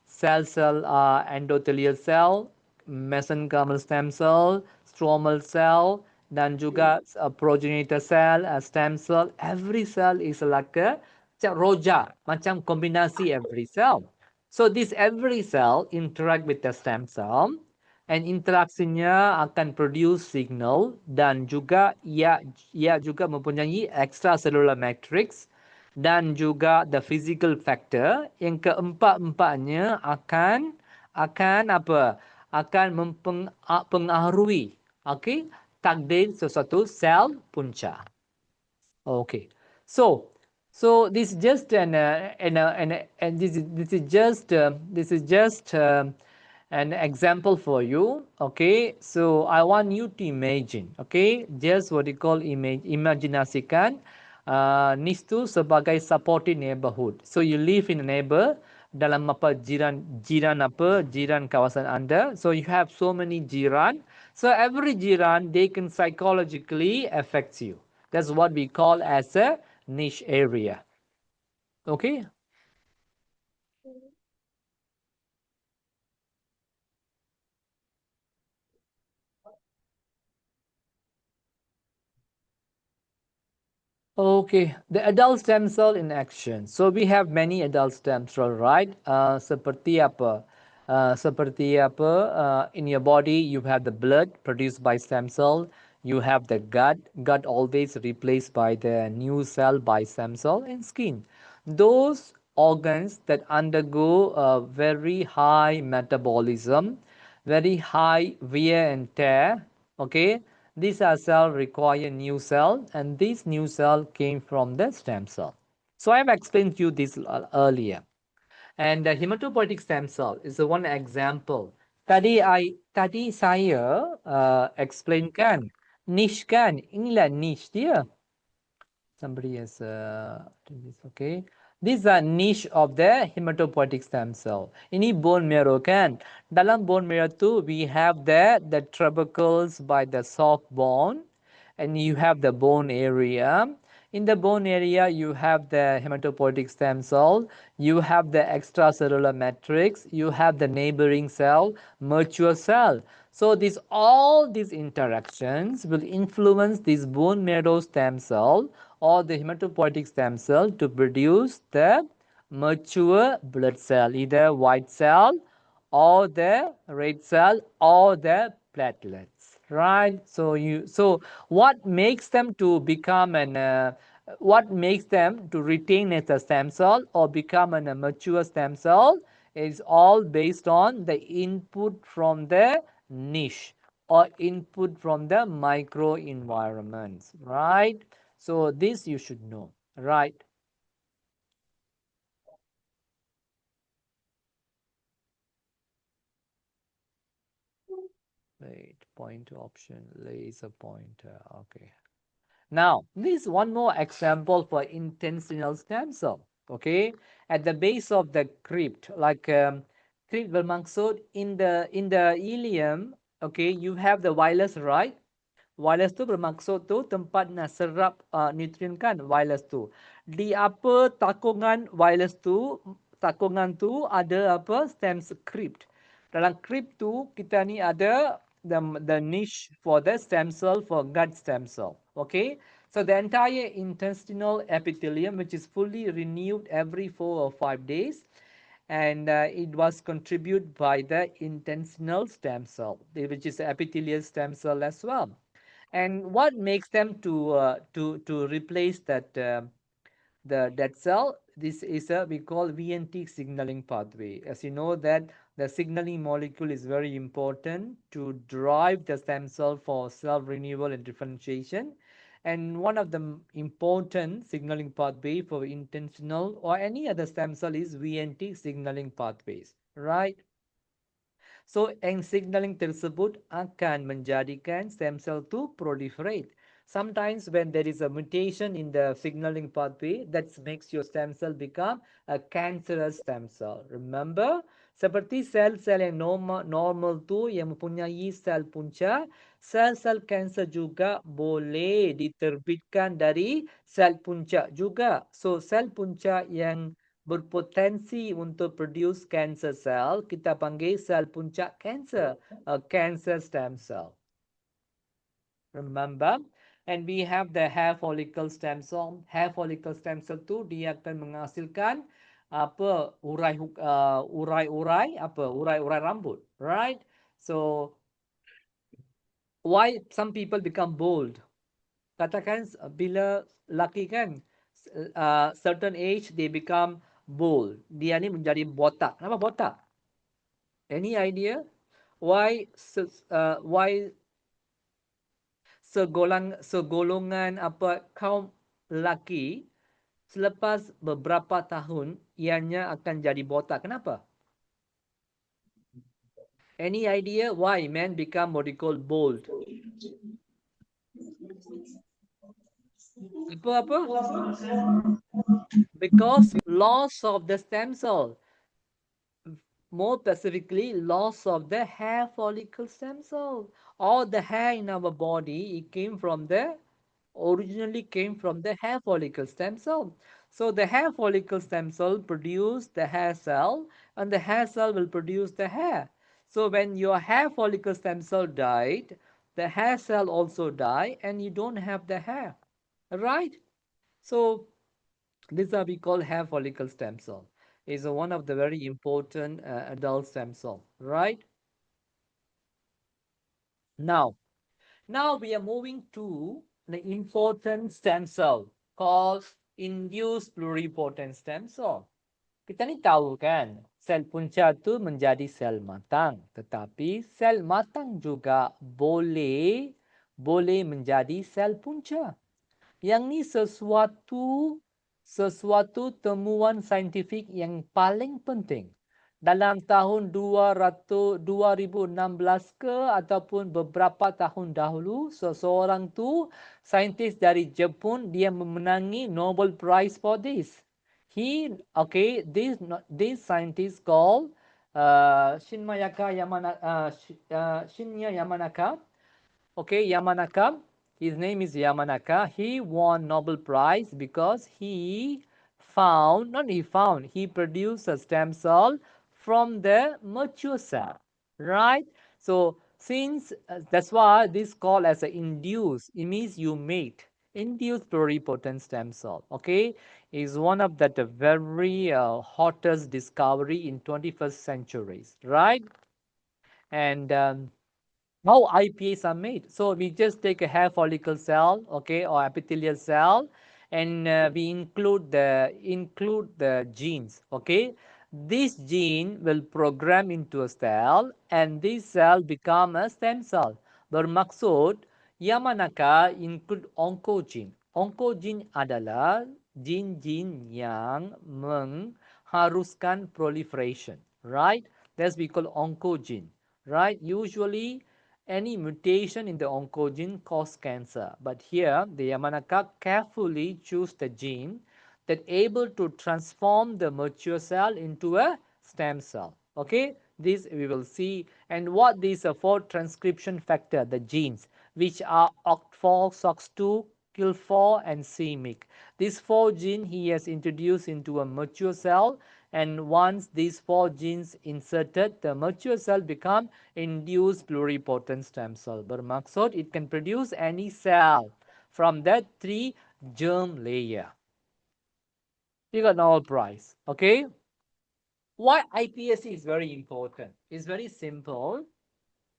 sel-sel endothelial cell, mesenchymal stem cell, stromal cell, dan juga progenitor cell, stem cell. Every cell is like a roja, macam kombinasi every cell. So this every cell interact with the stem cell and interaksinya akan produce signal dan juga ia juga mempunyai extracellular matrix dan juga the physical factor yang keempat-empatnya akan apa? Akan mempengaruhi takdir sesuatu sel punca. Okay. So this is just an and this is just an example for you. Okay. So I want you to imagine. Okay. Just what you call imaginasikan niche tu sebagai supportive neighborhood. So you live in a neighbor dalam apa jiran kawasan anda. So you have so many jiran. So every jiran they can psychologically affect you. That's what we call as a niche area. Okay. Okay, the adult stem cell in action. So we have many adult stem cell, right? Seperti apa? In your body, you have the blood produced by stem cell. You have the gut always replaced by the new cell by stem cell, and skin. Those organs that undergo a very high metabolism, very high wear and tear, okay? These are cells require new cell, and this new cell came from the stem cell. So I have explained to you this earlier. And the hematopoietic stem cell is the one example. Tadi saya explainkan niche kan, inilah niche dia. Somebody has okay. These are niche of the hematopoietic stem cell. Ini bone marrow kan. Dalam bone marrow tu we have the tubercles by the soft bone, and you have the bone area. In the bone area, you have the hematopoietic stem cell, you have the extracellular matrix, you have the neighboring cell, mature cell. So all these interactions will influence this bone marrow stem cell or the hematopoietic stem cell to produce the mature blood cell, either white cell or the red cell or the platelets, right? So what makes them to become what makes them to retain as a stem cell or become a mature stem cell is all based on the input from the niche or input from the microenvironments, right? So this you should know, right? Wait, pointer option, laser pointer. Okay. Now, this is one more example for intestinal stem cell. Okay, at the base of the crypt, like crypt bermaksud in the ileum. Okay, you have the wireless, right? Wireless tu bermaksud tu tempat nak serap nutrien kan, wireless tu. Di apa takungan wireless tu, takungan tu ada apa stem crypt. Dalam crypt tu kita ni ada the niche for the stem cell for gut stem cell. Okay, so the entire intestinal epithelium which is fully renewed every 4 or 5 days, and it was contributed by the intestinal stem cell, which is epithelial stem cell as well. And what makes them to replace the dead cell? This is a we call VNT signaling pathway. As you know that the signaling molecule is very important to drive the stem cell for cell renewal and differentiation. And one of the important signaling pathway for intentional or any other stem cell is VNT signaling pathways, right? So, yang signaling tersebut akan menjadikan stem cell to proliferate. Sometimes when there is a mutation in the signaling pathway, that makes your stem cell become a cancerous stem cell. Remember, seperti sel-sel yang normal tu yang mempunyai sel punca, sel-sel kanser juga boleh diterbitkan dari sel punca juga. So, sel punca yang berpotensi untuk produce cancer cell, kita panggil sel puncak cancer, a cancer stem cell. Remember? And we have the hair follicle stem cell. Hair follicle stem cell tu dia akan menghasilkan apa urai-urai rambut, right? So why some people become bald? Katakan bila laki kan certain age they become bald. Dia ni menjadi botak. Kenapa botak? Any idea? Why segolongan apa kaum lelaki selepas beberapa tahun ianya akan jadi botak. Kenapa? Any idea why men become what you call bald? Apa? Because loss of the stem cell. More specifically, loss of the hair follicle stem cell. All the hair in our body, it originally came from the hair follicle stem cell. So the hair follicle stem cell produce the hair cell, and the hair cell will produce the hair. So when your hair follicle stem cell died, the hair cell also died, and you don't have the hair, right? So these are we call hair follicle stem cell. Is one of the very important adult stem cell, right? Now, we are moving to the important stem cell called induced pluripotent stem cell. Kita ni tahu kan, sel punca tu menjadi sel matang, tetapi sel matang juga boleh menjadi sel punca. Yang ni sesuatu temuan saintifik yang paling penting. Dalam tahun 2016 ke ataupun beberapa tahun dahulu, seseorang tu saintis dari Jepun, dia memenangi Nobel Prize for this. This scientist called Shinya Yamanaka. Okay, Yamanaka. His name is Yamanaka. He won Nobel Prize because he produced a stem cell from the mature cell, right? So since that's why this called as a induce. It means you made. induced pluripotent stem cell, okay, is one of the very hottest discovery in 21st centuries, right? And how IPAs are made. So we just take a hair follicle cell, okay, or epithelial cell, and we include the genes, okay. This gene will program into a cell, and this cell become a stem cell. Bermaksud yang manakah include oncogene. Oncogene adalah gene-gene yang mengharuskan proliferation, right? That's we call oncogene, right? Usually any mutation in the oncogene cause cancer. But here, the Yamanaka carefully choose the gene that able to transform the mature cell into a stem cell. Okay, this we will see. And what these are for transcription factor, the genes, which are OCT4, SOX2, KIL4, and c-MYC. These 4 genes he has introduced into a mature cell, and once these 4 genes inserted, the mature cell become induced pluripotent stem cell. Bermaksud it can produce any cell from that 3 germ layer. You got Nobel Prize, okay? Why iPSC is very important? It's very simple.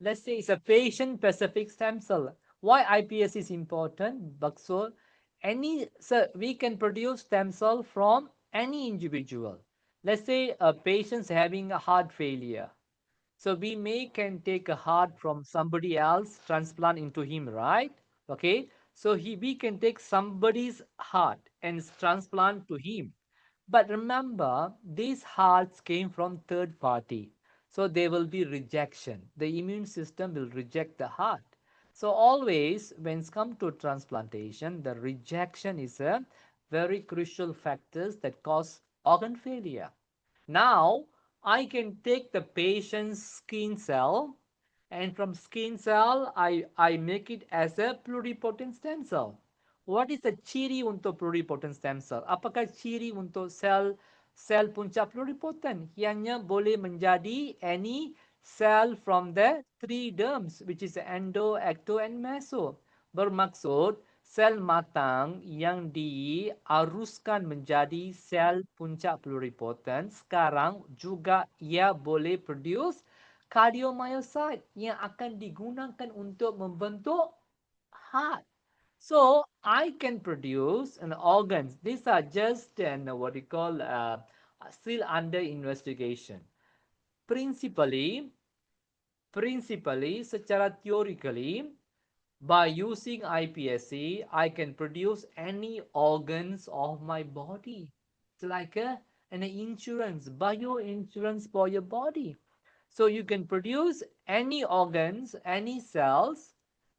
Let's say it's a patient-specific stem cell. Why iPSC is important? Bakso, we can produce stem cell from any individual. Let's say a patient's having a heart failure. So we can take a heart from somebody else, transplant into him, right? Okay. So we can take somebody's heart and transplant to him. But remember, these hearts came from third party. So there will be rejection. The immune system will reject the heart. So always when it's come to transplantation, the rejection is a very crucial factors that cause organ failure. Now, I can take the patient's skin cell, and from skin cell, I make it as a pluripotent stem cell. What is the ciri untuk pluripotent stem cell? Apakah ciri untuk sel punca pluripotent? Ianya boleh menjadi any cell from the 3 derms, which is endo, ecto, and meso. Bermaksud, sel matang yang diaruskan menjadi sel puncak pluripotent sekarang juga ia boleh produce cardiomyocyte yang akan digunakan untuk membentuk heart. So I can produce an organs. These are just what you call still under investigation. Principally, secara theoretically, by using iPSC, I can produce any organs of my body. It's like an insurance, bio insurance for your body. So you can produce any organs, any cells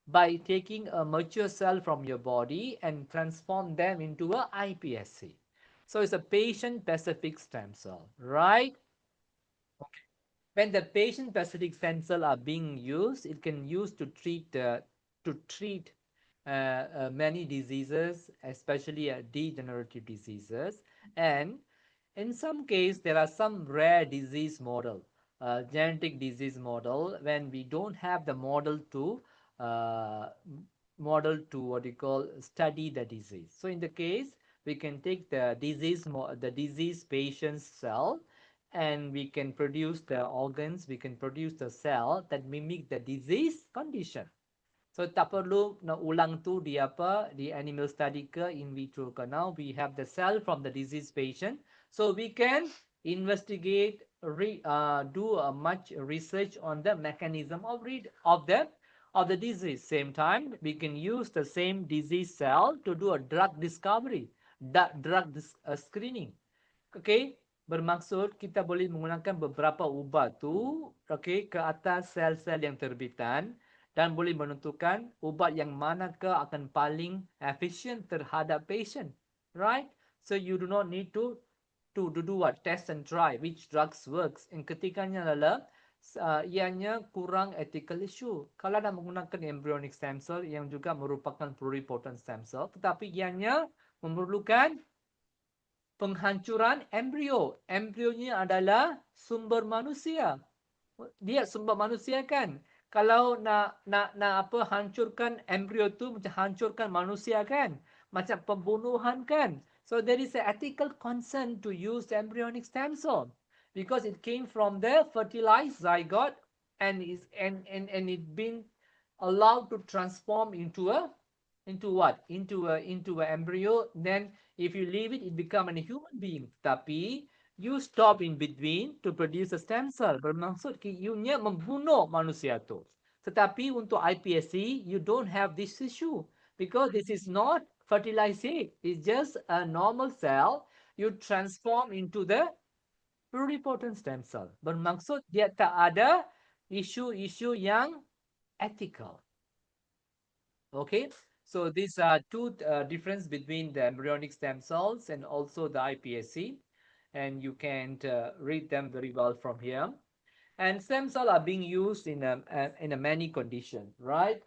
by taking a mature cell from your body and transform them into a iPSC. So it's a patient-specific stem cell, right? Okay. When the patient-specific stem cell are being used, it can use to treat many diseases, especially degenerative diseases. And in some case, there are some rare disease model, genetic disease model, when we don't have the uh, model to what you call study the disease. So in the case, we can take the disease patient's cell, and we can produce the organs, we can produce the cell that mimic the disease condition. So tak perlu nak ulang tu di animal study ke in vitro ke. Now we have the cell from the disease patient, so we can investigate, do much research on the mechanism of the disease. Same time, we can use the same disease cell to do a drug discovery, screening. Okay, bermaksud kita boleh menggunakan beberapa ubat tu, okay, ke atas sel-sel yang terbitan, dan boleh menentukan ubat yang manakah akan paling efisien terhadap patient, right? So you do not need to do what, test and try which drugs works. Yang ketiganya adalah ianya kurang ethical issue. Kalau nak menggunakan embryonic stem cell yang juga merupakan pluripotent stem cell, tetapi ianya memerlukan penghancuran embrio. Embrionya adalah sumber manusia. Dia sumber manusia kan. Kalau nak apa hancurkan embrio tu macam hancurkan manusia kan, macam pembunuhan kan. So there is a ethical concern to use embryonic stem cell because it came from the fertilized zygote and it been allowed to transform into what? Into a embryo. Then if you leave it, it become a human being. Tapi you stop in between to produce a stem cell. Bermaksud ianya membunuh manusia tu. Tetapi untuk iPSC, you don't have this issue because this is not fertilized egg. It's just a normal cell. You transform into the pluripotent stem cell. Bermaksud dia tak ada isu-isu yang ethical. Okay, so these are two difference between the embryonic stem cells and also the iPSC, and you can read them very well from here. And stem cells are being used in a many conditions, right?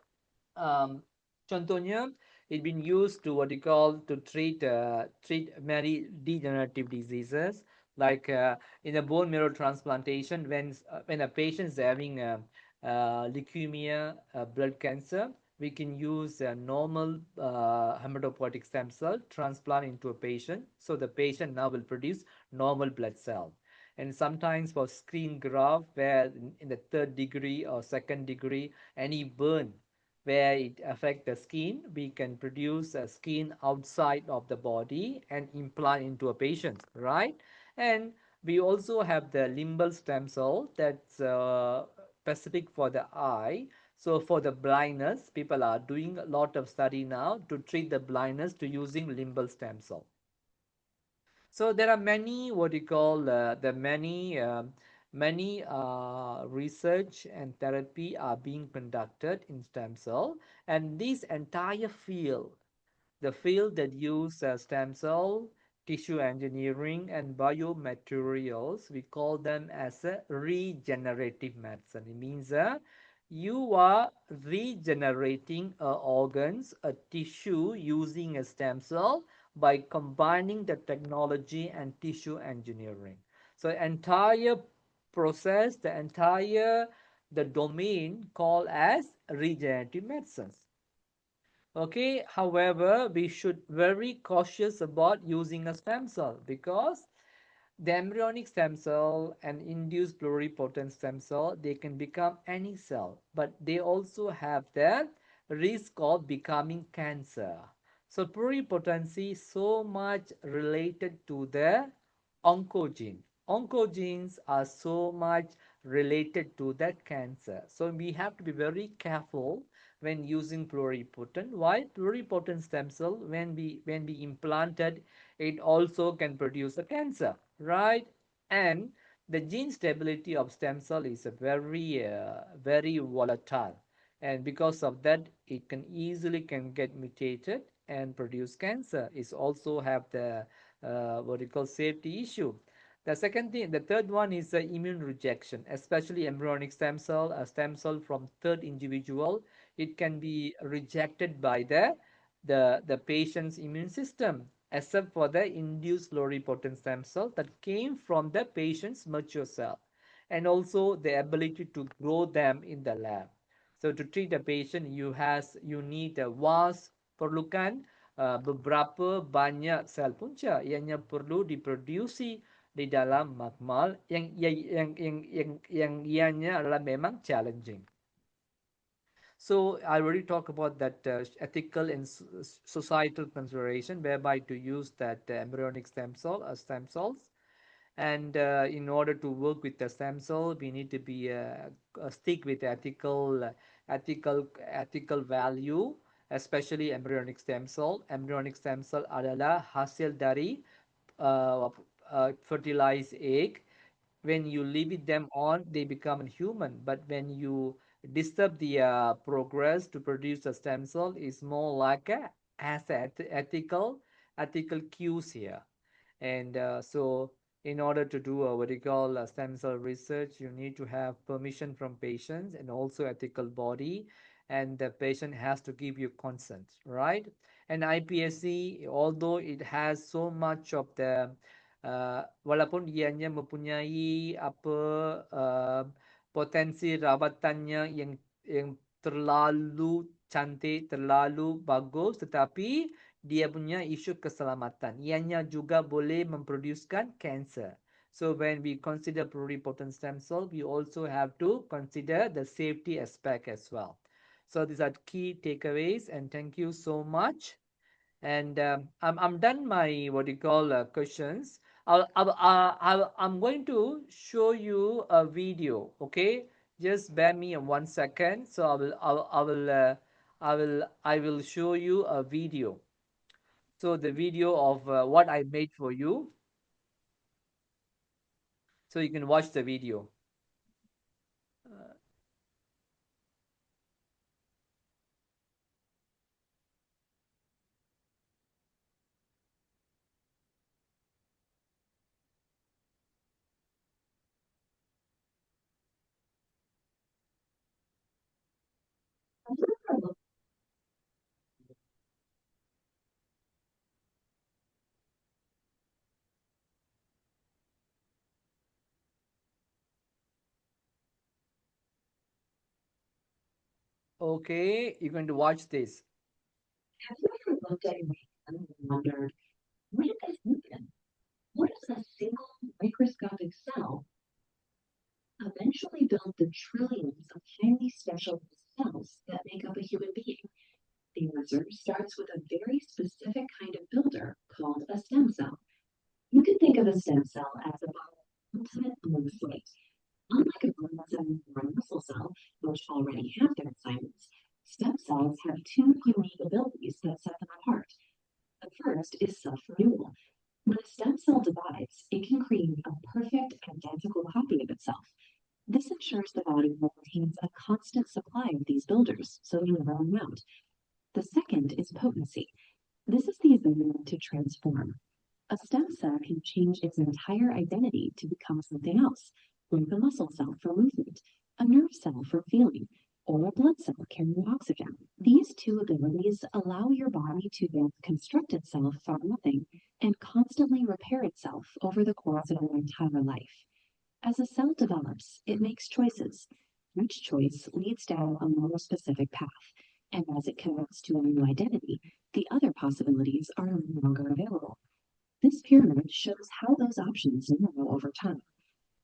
Contohnya, it's been used to what you call to treat many degenerative diseases, like in a bone marrow transplantation, when a patient is having leukemia, blood cancer, we can use a normal hematopoietic stem cell transplant into a patient, so the patient now will produce normal blood cell. And sometimes for skin graft, where in the third degree or second degree, any burn where it affect the skin, we can produce a skin outside of the body and implant into a patient, right? And we also have the limbal stem cell that's specific for the eye. So for the blindness, people are doing a lot of study now to treat the blindness to using limbal stem cell. So there are many what you call the many research and therapy are being conducted in stem cell, and this entire field, the field that use stem cell, tissue engineering, and biomaterials, we call them as a regenerative medicine. It means you are regenerating organs, a tissue using a stem cell by combining the technology and tissue engineering. So entire process, the domain called as regenerative medicines. Okay, however, we should very cautious about using a stem cell because the embryonic stem cell and induced pluripotent stem cell, they can become any cell, but they also have the risk of becoming cancer. So pluripotency is so much related to the oncogene. Oncogenes are so much related to that cancer. So we have to be very careful when using pluripotent. Why? Pluripotent stem cell, when we implanted, it also can produce a cancer, right? And the gene stability of stem cell is a very volatile, and because of that, it can easily can get mutated and produce cancer. It's also have the what we call safety issue. The third one is immune rejection, especially embryonic stem cell, a stem cell from third individual. It can be rejected by the patient's immune system, except for the induced pluripotent stem cell that came from the patient's mature cell, and also the ability to grow them in the lab. So to treat the patient, you need a vast perlukan beberapa banyak sel punca yang perlu diproduksi di dalam makmal yang ianya adalah memang challenging. So I already talked about that ethical and societal consideration whereby to use that embryonic stem cells. And in order to work with the stem cell, we need to be stick with ethical value, especially embryonic stem cell. Embryonic stem cell adalah hasil dari uh, fertilized egg. When you leave them on, they become human. But when you disturb the progress to produce a stem cell, is more like ethical cues here. And so in order to do what you call stem cell research, you need to have permission from patients and also ethical body, and the patient has to give you consent, right? And iPSC, although it has so much of the walaupun ianya mempunyai apa potensi rawatannya yang terlalu cantik, terlalu bagus, tetapi dia punya isu keselamatan. Ianya juga boleh memproducekan cancer. So when we consider pluripotent stem cell, we also have to consider the safety aspect as well. So these are key takeaways, and thank you so much. And I'm done my what you call questions. I'm going to show you a video. Okay, just bear me 1 second. So I will show you a video. So the video of what I made for you. So you can watch the video. Okay, you're going to watch this. Have you ever looked at your hand and wondered, where did this happen? What does a single microscopic cell eventually build the trillions of highly specialized cells that make up a human being? The answer starts with a very specific kind of builder called a stem cell. You can think of a stem cell as a ultimate blank slate. Unlike a blood cell or a muscle cell, which already have their assignments, stem cells have two unique abilities that set them apart. The first is self-renewal. When a stem cell divides, it can create a perfect identical copy of itself. This ensures the body maintains a constant supply of these builders, so you never run out. The second is potency. This is the ability to transform. A stem cell can change its entire identity to become something else, like a muscle cell for movement, a nerve cell for feeling, or a blood cell carrying oxygen. These two abilities allow your body to then construct itself from nothing and constantly repair itself over the course of an entire life. As a cell develops, it makes choices. Each choice leads down a more specific path, and as it commits to a new identity, the other possibilities are no longer available. This pyramid shows how those options narrow over time.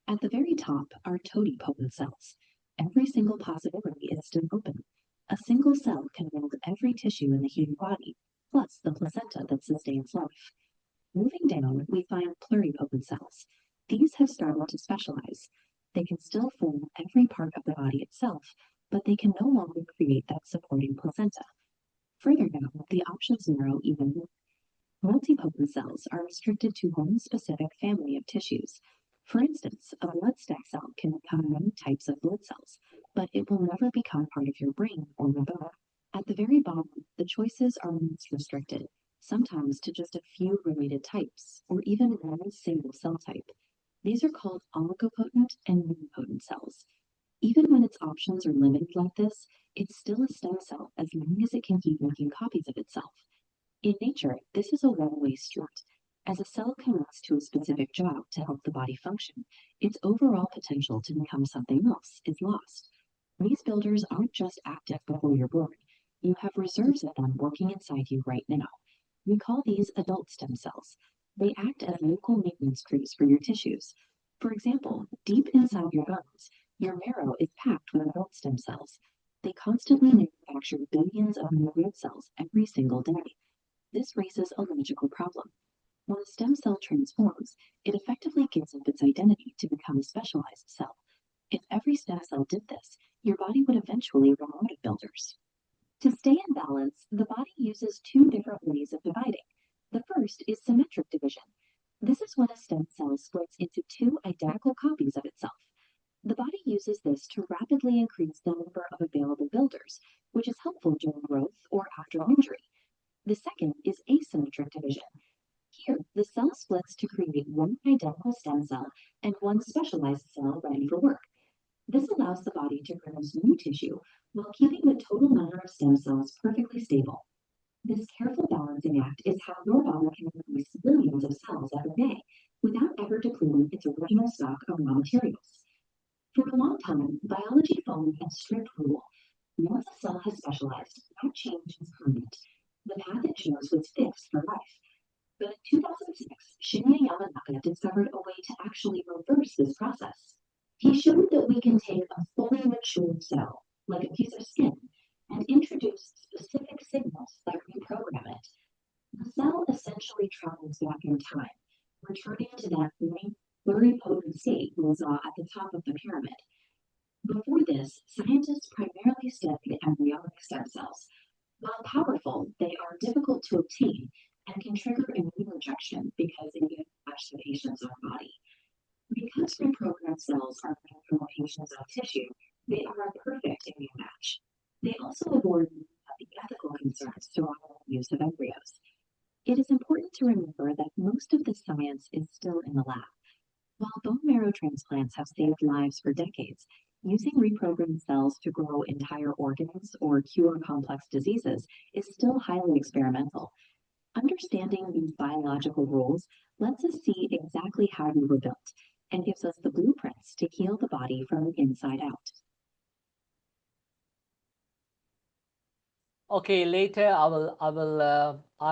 At the very top are totipotent cells. Every single possibility is still open. A single cell can mold every tissue in the human body, plus the placenta that sustains life. Moving down, we find pluripotent cells. These have started to specialize. They can still form every part of the body itself, but they can no longer create that supporting placenta. Further down, the options narrow even more. Multipotent cells are restricted to one specific family of tissues. For instance, a blood stem cell can become many types of blood cells, but it will never become part of your brain or your bone. At the very bottom, the choices are most restricted, sometimes to just a few related types, or even one single cell type. These are called oligopotent and unipotent cells. Even when its options are limited like this, it's still a stem cell as long as it can keep making copies of itself. In nature, this is a one-way street. As a cell commits to a specific job to help the body function, its overall potential to become something else is lost. These builders aren't just active before you're born. You have reserves of them working inside you right now. We call these adult stem cells. They act as local maintenance crews for your tissues. For example, deep inside your bones, your marrow is packed with adult stem cells. They constantly manufacture billions of new red cells every single day. This raises a logical problem. When a stem cell transforms, it effectively gives up its identity to become a specialized cell. If every stem cell did this, your body would eventually run out of builders. To stay in balance, the body uses two different ways of dividing. The first is symmetric division. This is when a stem cell splits into two identical copies of itself. The body uses this to rapidly increase the number of available builders, which is helpful during growth or after injury. The second is asymmetric division. Here, the cell splits to create one identical stem cell and one specialized cell ready for work. This allows the body to produce new tissue while keeping the total number of stem cells perfectly stable. This careful balancing act is how your body can produce billions of cells every day without ever depleting its original stock of raw materials. For a long time, biology followed a strict rule. once a cell has specialized, that change is permanent. The path it chose was fixed for life. But in 2006, Shinya Yamanaka discovered a way to actually reverse this process. He showed that we can take a fully matured cell, like a piece of skin, and introduce specific signals that reprogram it. The cell essentially travels back in time, returning to that pluripotent state we saw at the top of the pyramid. Before this, scientists primarily studied embryonic stem cells. While powerful, they are difficult to obtain and can trigger immune rejection because they get attached to the patient's own body. Because reprogrammed cells are made from a patient's own tissue, they are a perfect immune match. They also avoid the ethical concerns surrounding the use of embryos. It is important to remember that most of the science is still in the lab. While bone marrow transplants have saved lives for decades, using reprogrammed cells to grow entire organs or cure complex diseases is still highly experimental. Understanding these biological rules lets us see exactly how we were built and gives us the blueprints to heal the body from the inside out. Okay, later I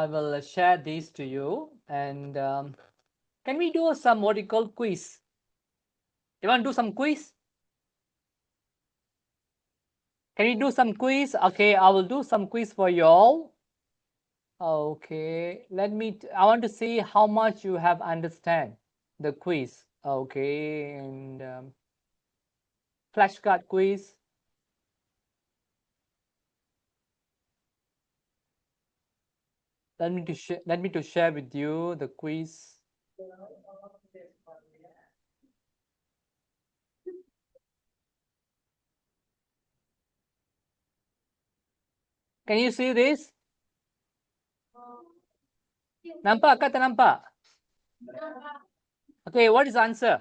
will share these to you. And can we do some what you call quiz? You want to do some quiz? Can you do some quiz? Okay, I will do some quiz for you all. Okay, I want to see how much you have understand the quiz. Okay, and flashcard quiz. Let me to share with you the quiz. Can you see this? Nampak ke tak nampak? Okay, what is the answer?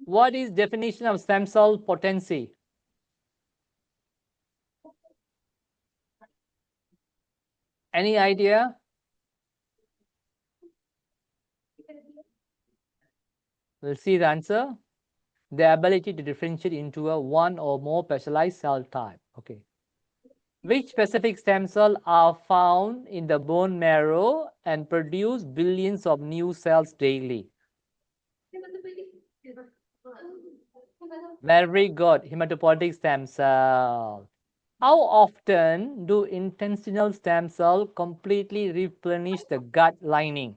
What is definition of stem cell potency? Any idea? We'll see the answer. The ability to differentiate into a one or more specialized cell type. Okay. Which specific stem cells are found in the bone marrow and produce billions of new cells daily? Very good. Hematopoietic stem cell. How often do intestinal stem cells completely replenish the gut lining?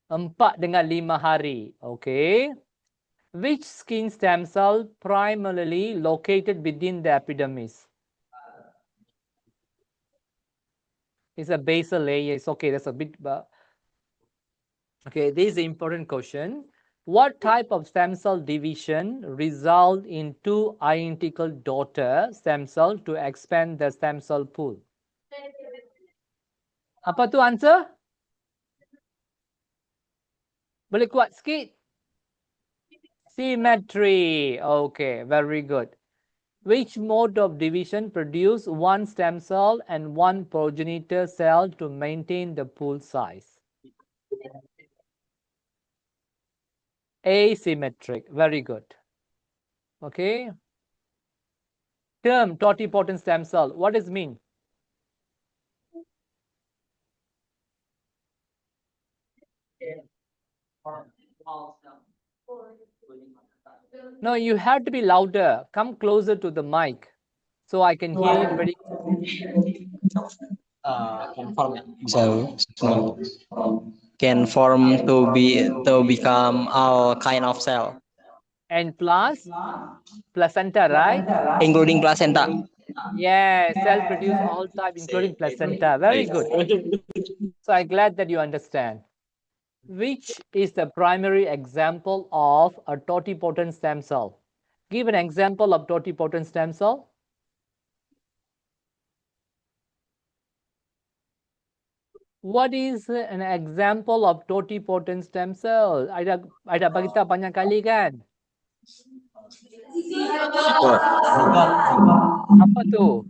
4 dengan 5 hari. Okay. Which skin stem cell primarily located within the epidermis? It's a basal layer. It's okay. That's a bit. Okay, this is an important question. What type of stem cell division result in 2 identical daughter stem cell to expand the stem cell pool? Apa tu answer? Boleh kuat sikit? Symmetry. Okay, very good. Which mode of division produce 1 stem cell and 1 progenitor cell to maintain the pool size? Asymmetric. Very good. Okay. Term totipotent stem cell. What does it mean? No, you have to be louder. Come closer to the mic so I can hear it very. So can form to become all kind of cell, And plus placenta, right? including placenta. Yes, cell produce all type including placenta. Very good. So I'm glad that you understand. Which is the primary example of a totipotent stem cell? Give an example of totipotent stem cell. What is an example of totipotent stem cell? Ada bagi tahu banyak kali kan? Apa tu?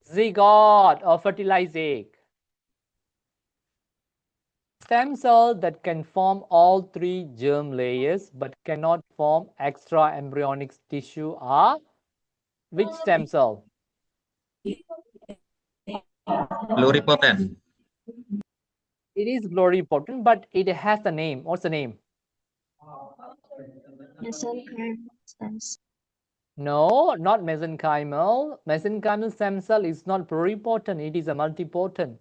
Zygote or fertilized egg. Stem cells that can form all three germ layers but cannot form extra embryonic tissue are which stem cell? Pluripotent. It is pluripotent, but it has a name. What's the name? Mesenchymal stem cell. No, not mesenchymal. Mesenchymal stem cell is not pluripotent. It is a multipotent.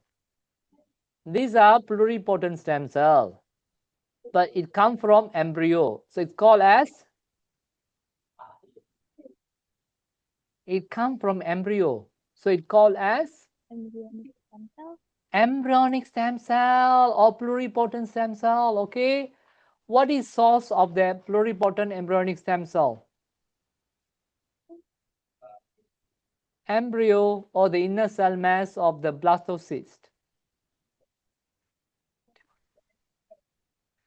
These are pluripotent stem cell, but it comes from embryo. So it's called as, it comes from embryo. So it's called as Embryonic stem cell. embryonic stem cell or pluripotent stem cell. Okay. What is source of the pluripotent embryonic stem cell? Embryo or the inner cell mass of the blastocyst.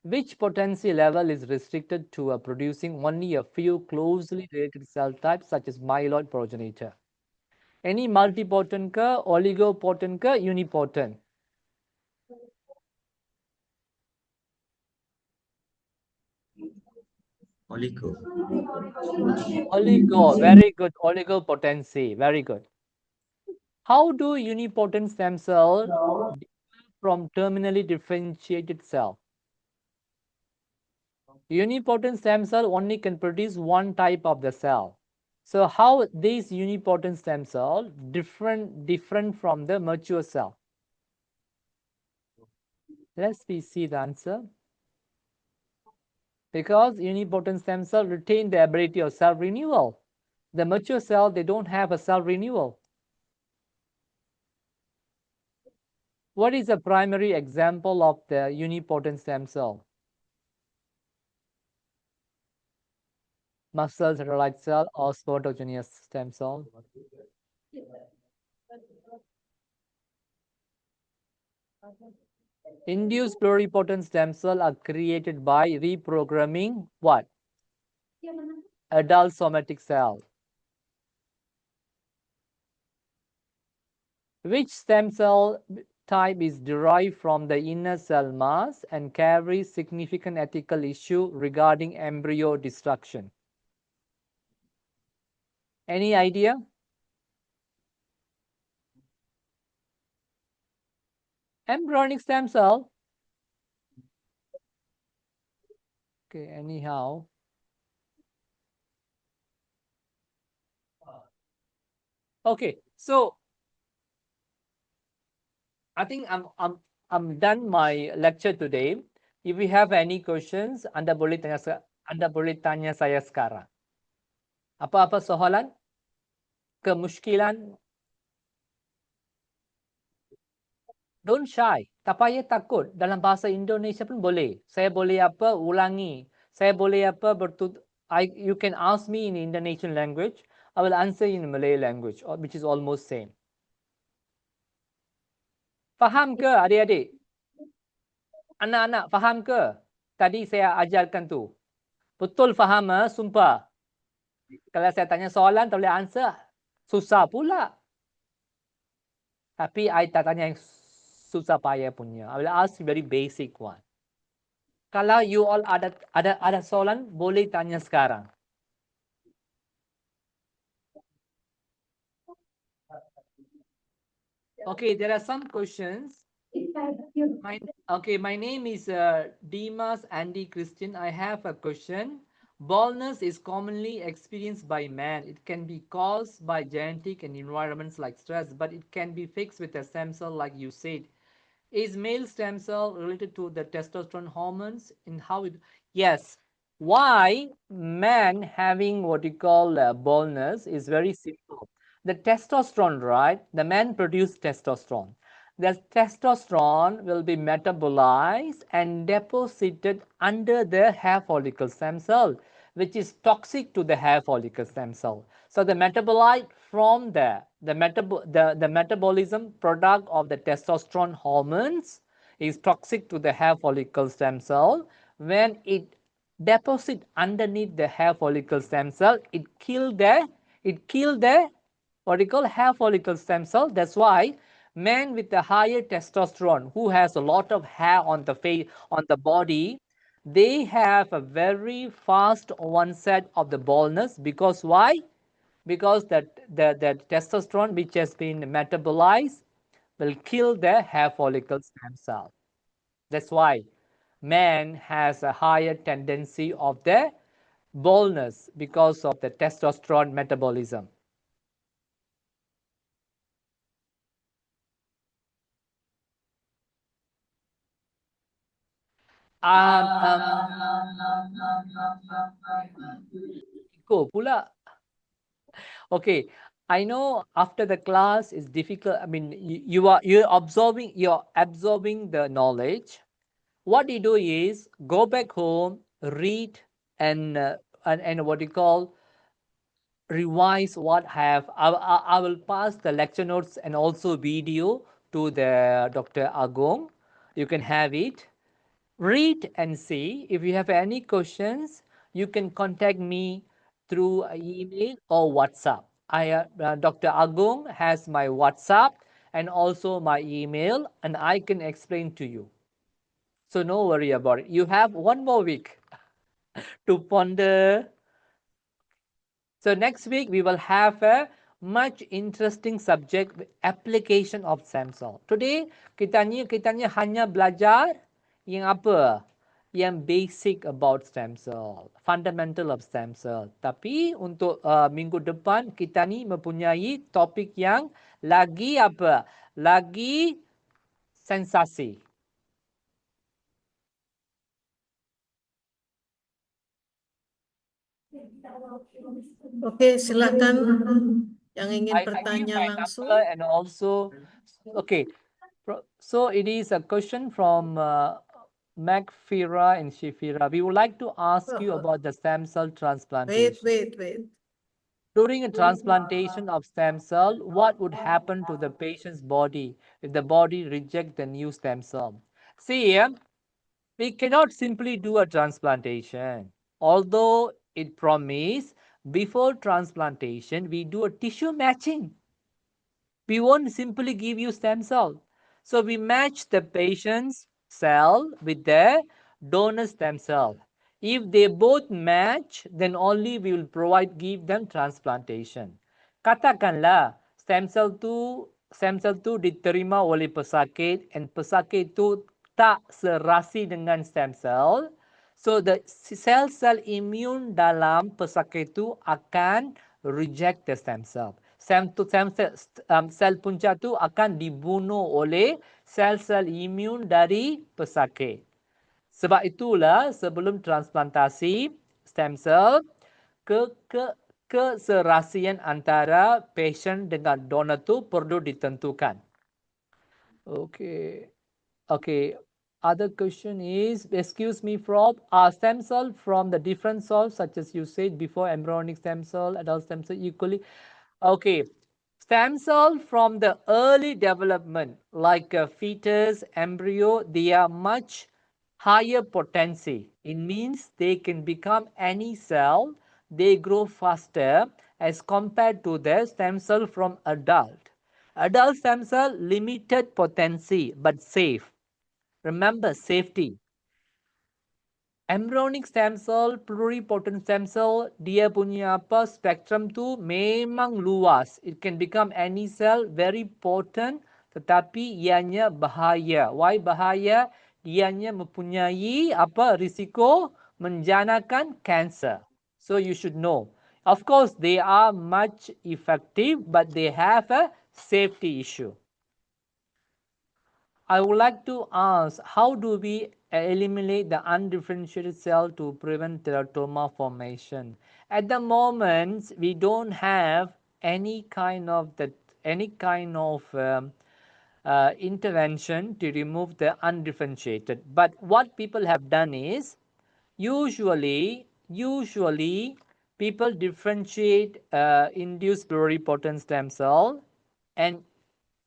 Which potency level is restricted to producing only a few closely related cell types such as myeloid progenitor? Any multipotent ke, oligopotent ke, unipotent? Oligo. Oligo, very good. Oligopotency, very good. How do unipotent stem cells differ from terminally differentiated cell? Unipotent stem cell only can produce one type of the cell. So how these unipotent stem cell different from the mature cell? Let's see the answer. Because unipotent stem cell retain the ability of cell renewal. The mature cell, they don't have a cell renewal. What is a primary example of the unipotent stem cell? Muscle satellite cell or spontaneous stem cell? Induced pluripotent stem cell are created by reprogramming what? Adult somatic cell. Which stem cell type is derived from the inner cell mass and carries significant ethical issue regarding embryo destruction? Any idea? Embryonic stem cell. Okay, anyhow. Okay, so I think I'm done my lecture today. If you have any questions, Anda boleh tanya saya sekarang. Apa-apa soalan? Kemuskilan? Don't shy. Tak payah takut. Dalam bahasa Indonesia pun boleh. Saya boleh apa? Ulangi. Saya boleh apa? You can ask me in Indonesian language. I will answer in Malay language, which is almost same. Faham ke adik-adik? Anak-anak faham ke? Tadi saya ajarkan tu. Betul faham, sumpah. Kalau saya tanya soalan, tak boleh answer. Susah pula. Tapi I tak tanya yang susah payah punya. I will ask you very basic one. Kalau you all ada soalan, boleh tanya sekarang. Okay, there are some questions. My name is Dimas Andy Christian. I have a question. Baldness is commonly experienced by man. It can be caused by genetic and environments like stress, but it can be fixed with a stem cell like you said. Is male stem cell related to the testosterone hormones in how it? Yes. Why man having what you call baldness is very simple. The testosterone, right? The man produce testosterone. The testosterone will be metabolized and deposited under the hair follicle stem cell, which is toxic to the hair follicle stem cell. So the metabolite from the metabolism product of the testosterone hormones is toxic to the hair follicle stem cell. When it deposit underneath the hair follicle stem cell, it kill the what you call hair follicle stem cell. That's why Men with a higher testosterone who has a lot of hair on the face, on the body, they have a very fast onset of the baldness. Because why? Because the testosterone which has been metabolized will kill the hair follicle stem cell. That's why man has a higher tendency of the baldness because of the testosterone metabolism. Go pula. Okay, I know after the class is difficult. I mean, you're absorbing the knowledge. What you do is go back home, read, and what you call revise what have I will pass the lecture notes and also video to the Dr. Agong. You can have it. Read and see. If you have any questions, you can contact me through email or WhatsApp. Dr. Agong has my WhatsApp and also my email, and I can explain to you. So no worry about it. You have 1 more week to ponder. So next week we will have a much interesting subject, application of stem cell. Today kita hanya belajar yang apa? Yang basic about stem cell, fundamental of stem cell. Tapi untuk minggu depan kita ni mempunyai topik yang lagi apa? Lagi sensasi. Oke, silakan yang ingin I give bertanya my langsung. number and also, okay. So it is a question from Macfira and Shifira. We would like to ask you about the stem cell transplantation. Wait. During a transplantation of stem cell, what would happen to the patient's body if the body rejects the new stem cell? See, we cannot simply do a transplantation. Although it promises before transplantation, we do a tissue matching. We won't simply give you stem cell. So we match the patient's cell with the donor stem cell. If they both match, then only we will give them transplantation. Katakanlah stem cell tu diterima oleh pesakit and pesakit tu tak serasi dengan stem cell. So the cell immune dalam pesakit tu akan reject the stem cell. Sel punca tu akan dibunuh oleh sel-sel imun dari pesakit. Sebab itulah sebelum transplantasi stem cell, keserasian antara patient dengan donor tu perlu ditentukan. Okay. Other question is, excuse me, Prof, are stem cell from the different cells, such as you said before, embryonic stem cell, adult stem cell equally? Okay. Stem cell from the early development, like a fetus, embryo, they are much higher potency. It means they can become any cell. They grow faster as compared to the stem cell from adult. Adult stem cell, limited potency, but safe. Remember, safety. Embryonic stem cell, pluripotent stem cell, dia punya apa spectrum tu memang luas. It can become any cell, very potent, tetapi ianya bahaya. Why bahaya? Ianya mempunyai apa risiko menjanakan cancer. So you should know. Of course, they are much effective, but they have a safety issue. I would like to ask, how do we eliminate the undifferentiated cell to prevent teratoma formation? At the moment, we don't have any kind of intervention to remove the undifferentiated. But what people have done is, usually people differentiate induced pluripotent stem cell, and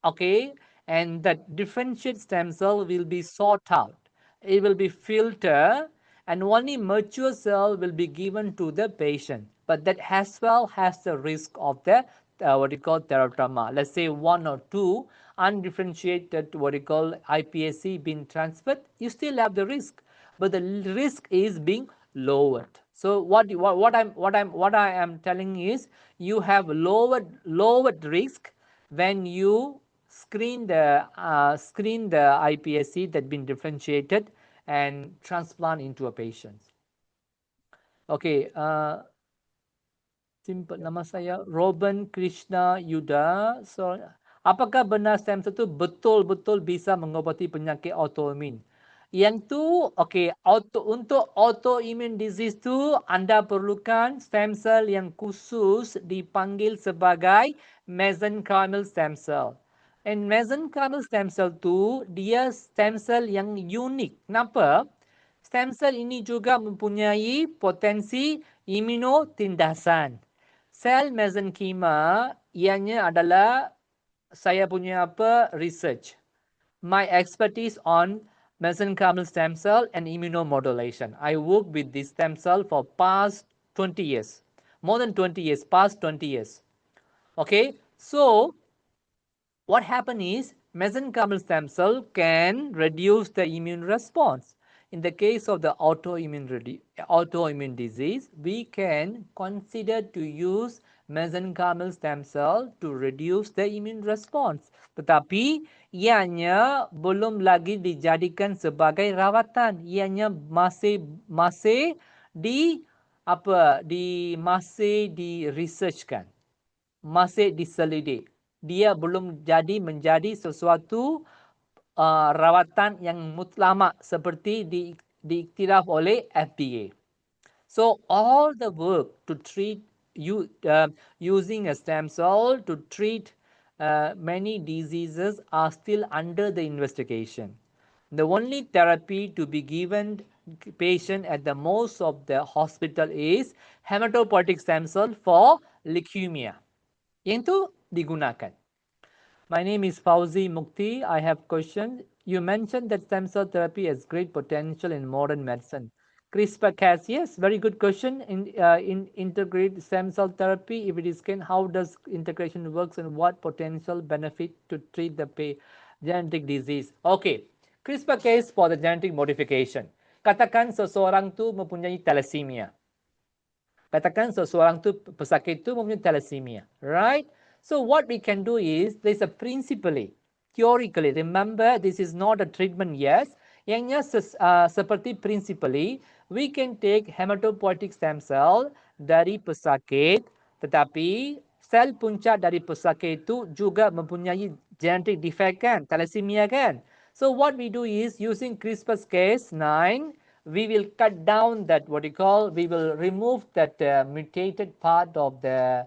okay, and that differentiate stem cell will be sought out. It will be filtered, and only mature cell will be given to the patient. But that as well has the risk of the teratoma. Let's say 1 or 2 undifferentiated iPSC being transferred, you still have the risk, but the risk is being lowered. So what I am telling is you have lowered risk when you screen the iPSC that been differentiated and transplant into a patient. Okay, simple. Nama saya Robin Krishna Yuda. So, apakah benar stem cell itu betul-betul bisa mengobati penyakit autoimun? Yang tu, okay, untuk autoimmune disease tu anda perlukan stem cell yang khusus dipanggil sebagai mesenchymal stem cell. And mesenchymal stem cell tu dia stem cell yang unik. Kenapa? Stem cell ini juga mempunyai potensi imunotindasan. Sel mesenchyma ianya adalah saya punya research. My expertise on mesenchymal stem cell and immunomodulation. I work with this stem cell for past 20 years. More than 20 years, past 20 years. Okay, so what happens is mesenchymal stem cell can reduce the immune response. In the case of the autoimmune disease, we can consider to use mesenchymal stem cell to reduce the immune response. Tetapi ianya belum lagi dijadikan sebagai rawatan. Ianya masih researchkan, masih diselidik. Dia belum menjadi sesuatu rawatan yang mutlamak seperti diiktiraf oleh FDA. So all the work to treat using a stem cell to treat many diseases are still under the investigation. The only therapy to be given patient at the most of the hospital is hematopoietic stem cell for leukemia. Yang itu digunakan. My name is Fauzi Mukti. I have question. You mentioned that stem cell therapy has great potential in modern medicine. CRISPR-Cas, yes, very good question. In integrate stem cell therapy, if it is can, how does integration works and what potential benefit to treat the genetic disease? Okay, CRISPR-Cas for the genetic modification. Katakan seseorang tu mempunyai thalassemia. Katakan seseorang tu pesakit tu mempunyai thalassemia, right? So what we can do is, there's a principally, theoretically, remember this is not a treatment yet, ianya seperti principally, we can take hematopoietic stem cell dari pesakit, tetapi sel puncak dari pesakit itu juga mempunyai genetic defect kan, thalassemia kan. So what we do is, using CRISPR-Cas9, we will cut down that we will remove that mutated part of the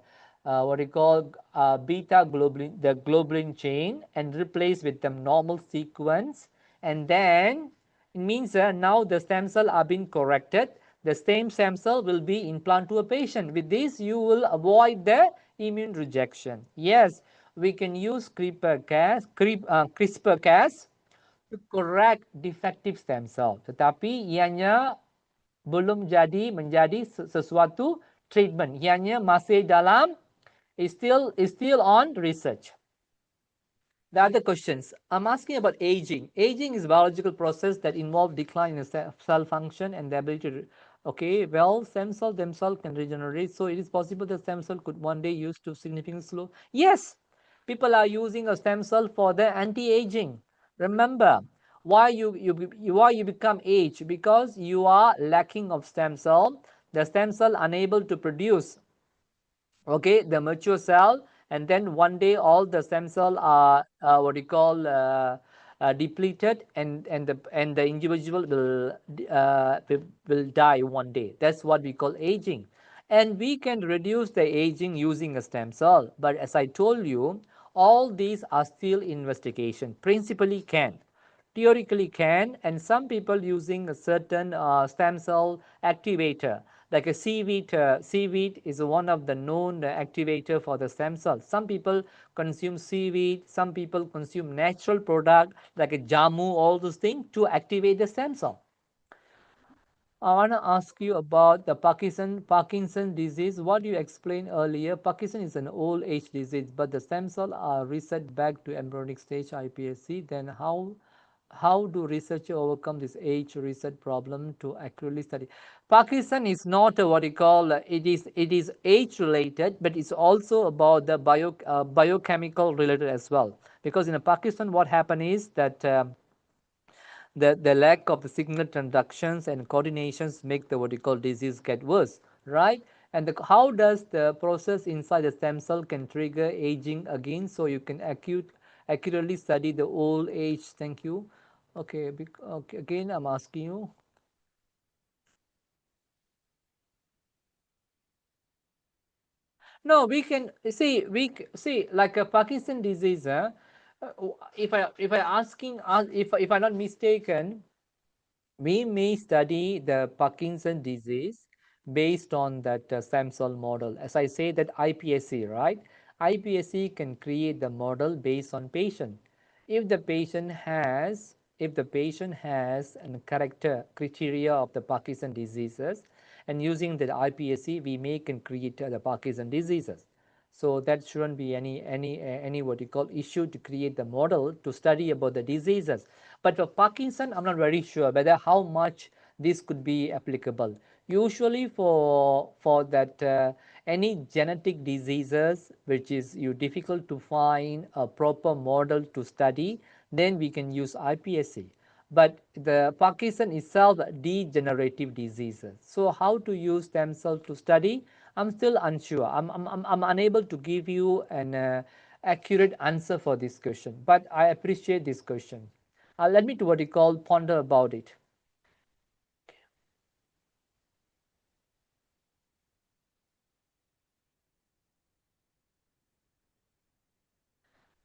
beta globulin, the globulin chain, and replace with the normal sequence. And then it means now the stem cell are being corrected. The same stem cell will be implanted to a patient. With this, you will avoid the immune rejection. Yes, we can use CRISPR-Cas to correct defective stem cell. Tetapi ianya belum menjadi sesuatu treatment. Ianya masih dalam is still on research. The other questions. I'm asking about aging. Aging is a biological process that involves decline in cell function and the ability to, okay, well, stem cells themselves can regenerate. So it is possible that stem cell could one day use to significantly slow. Yes, people are using a stem cell for the anti-aging. Remember, why you become aged? Because you are lacking of stem cell. The stem cell unable to produce, okay, the mature cell, and then one day all the stem cell are depleted, and the individual will die one day. That's what we call aging. And we can reduce the aging using a stem cell. But as I told you, all these are still investigation. Principally can, theoretically can, and some people using a certain stem cell activator, like a seaweed. Seaweed is one of the known activator for the stem cell. Some people consume seaweed, some people consume natural product like a jamu, all those things to activate the stem cell. I want to ask you about the Parkinson disease. What you explained earlier, Parkinson is an old age disease, but the stem cells are reset back to embryonic stage iPSC. Then how do researchers overcome this age reset problem to accurately study? Parkinson is not what you call it is age related, but it's also about the biochemical related as well. Because in a Parkinson, what happened is that the lack of the signal transductions and coordinations make the vertical disease get worse, right? And how does the process inside the stem cell can trigger aging again, so you can accurately study the old age? Thank you. Okay, okay, again I'm asking you. No, we can see see like a Parkinson disease. If I asking if I'm not mistaken, we may study the Parkinson disease based on that stem cell model. As I say that iPSC, right? iPSC can create the model based on patient. If the patient has a character criteria of the Parkinson diseases, and using the iPSC, we may can create the Parkinson diseases. So that shouldn't be any what you call issue to create the model to study about the diseases. But for Parkinson, I'm not very sure whether how much this could be applicable. Usually for that any genetic diseases which is you difficult to find a proper model to study, then we can use iPSC. But the Parkinson itself degenerative diseases. So how to use stem cell to study? I'm still unsure. I'm unable to give you an accurate answer for this question. But I appreciate this question. Let me do what you call ponder about it.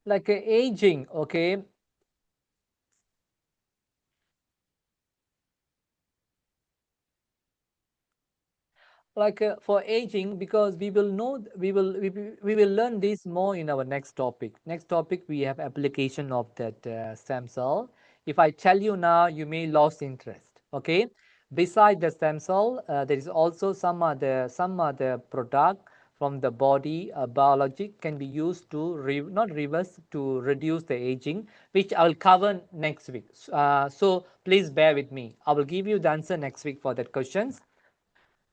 Like aging, okay. Like for aging, because we will know we will learn this more in our next topic. We have application of that stem cell. If I tell you now, you may lose interest, okay. Beside the stem cell, there is also some other product from the body. Biology can be used to not reverse, to reduce the aging, which I will cover next week. So please bear with me. I will give you the answer next week for that questions.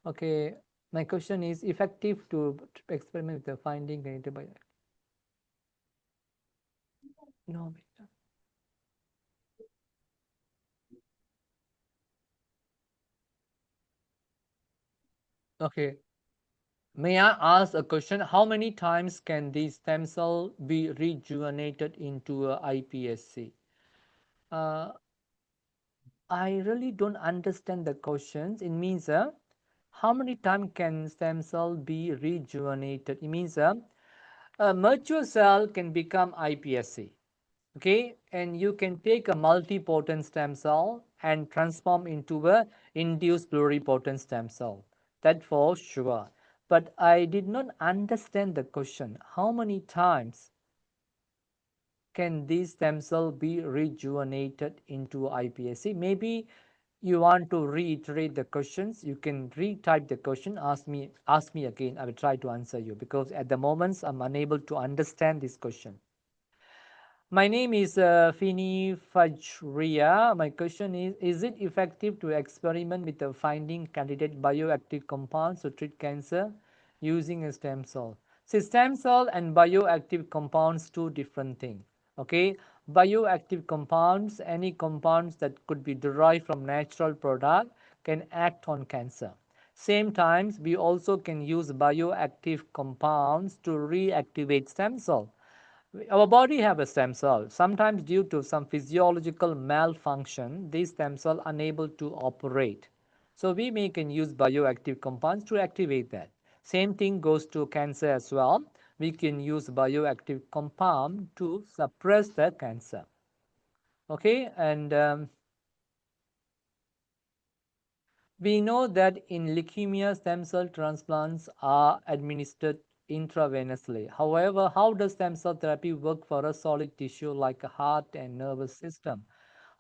Okay, my question is effective to experiment with the finding created by no. Okay, may I ask a question? How many times can the stem cell be rejuvenated into a iPSC? Uh, I really don't understand the questions. It means how many times can stem cell be rejuvenated? It means a mature cell can become iPSC. Okay, and you can take a multipotent stem cell and transform into a induced pluripotent stem cell. That for sure. But I did not understand the question. How many times can these stem cell be rejuvenated into iPSC? Maybe you want to reiterate the questions. You can retype the question. Ask me again. I will try to answer you, because at the moment I'm unable to understand this question. My name is Fini Fajria. My question is it effective to experiment with the finding candidate bioactive compounds to treat cancer using a stem cell? See, stem cell and bioactive compounds, two different things. Okay, bioactive compounds, any compounds that could be derived from natural product, can act on cancer. Same times, we also can use bioactive compounds to reactivate stem cell. Our body have a stem cell. Sometimes due to some physiological malfunction, these stem cells unable to operate. So we may can use bioactive compounds to activate that. Same thing goes to cancer as well. We can use bioactive compound to suppress the cancer. Okay, and we know that in leukemia, stem cell transplants are administered intravenously. However, how does stem cell therapy work for a solid tissue like a heart and nervous system?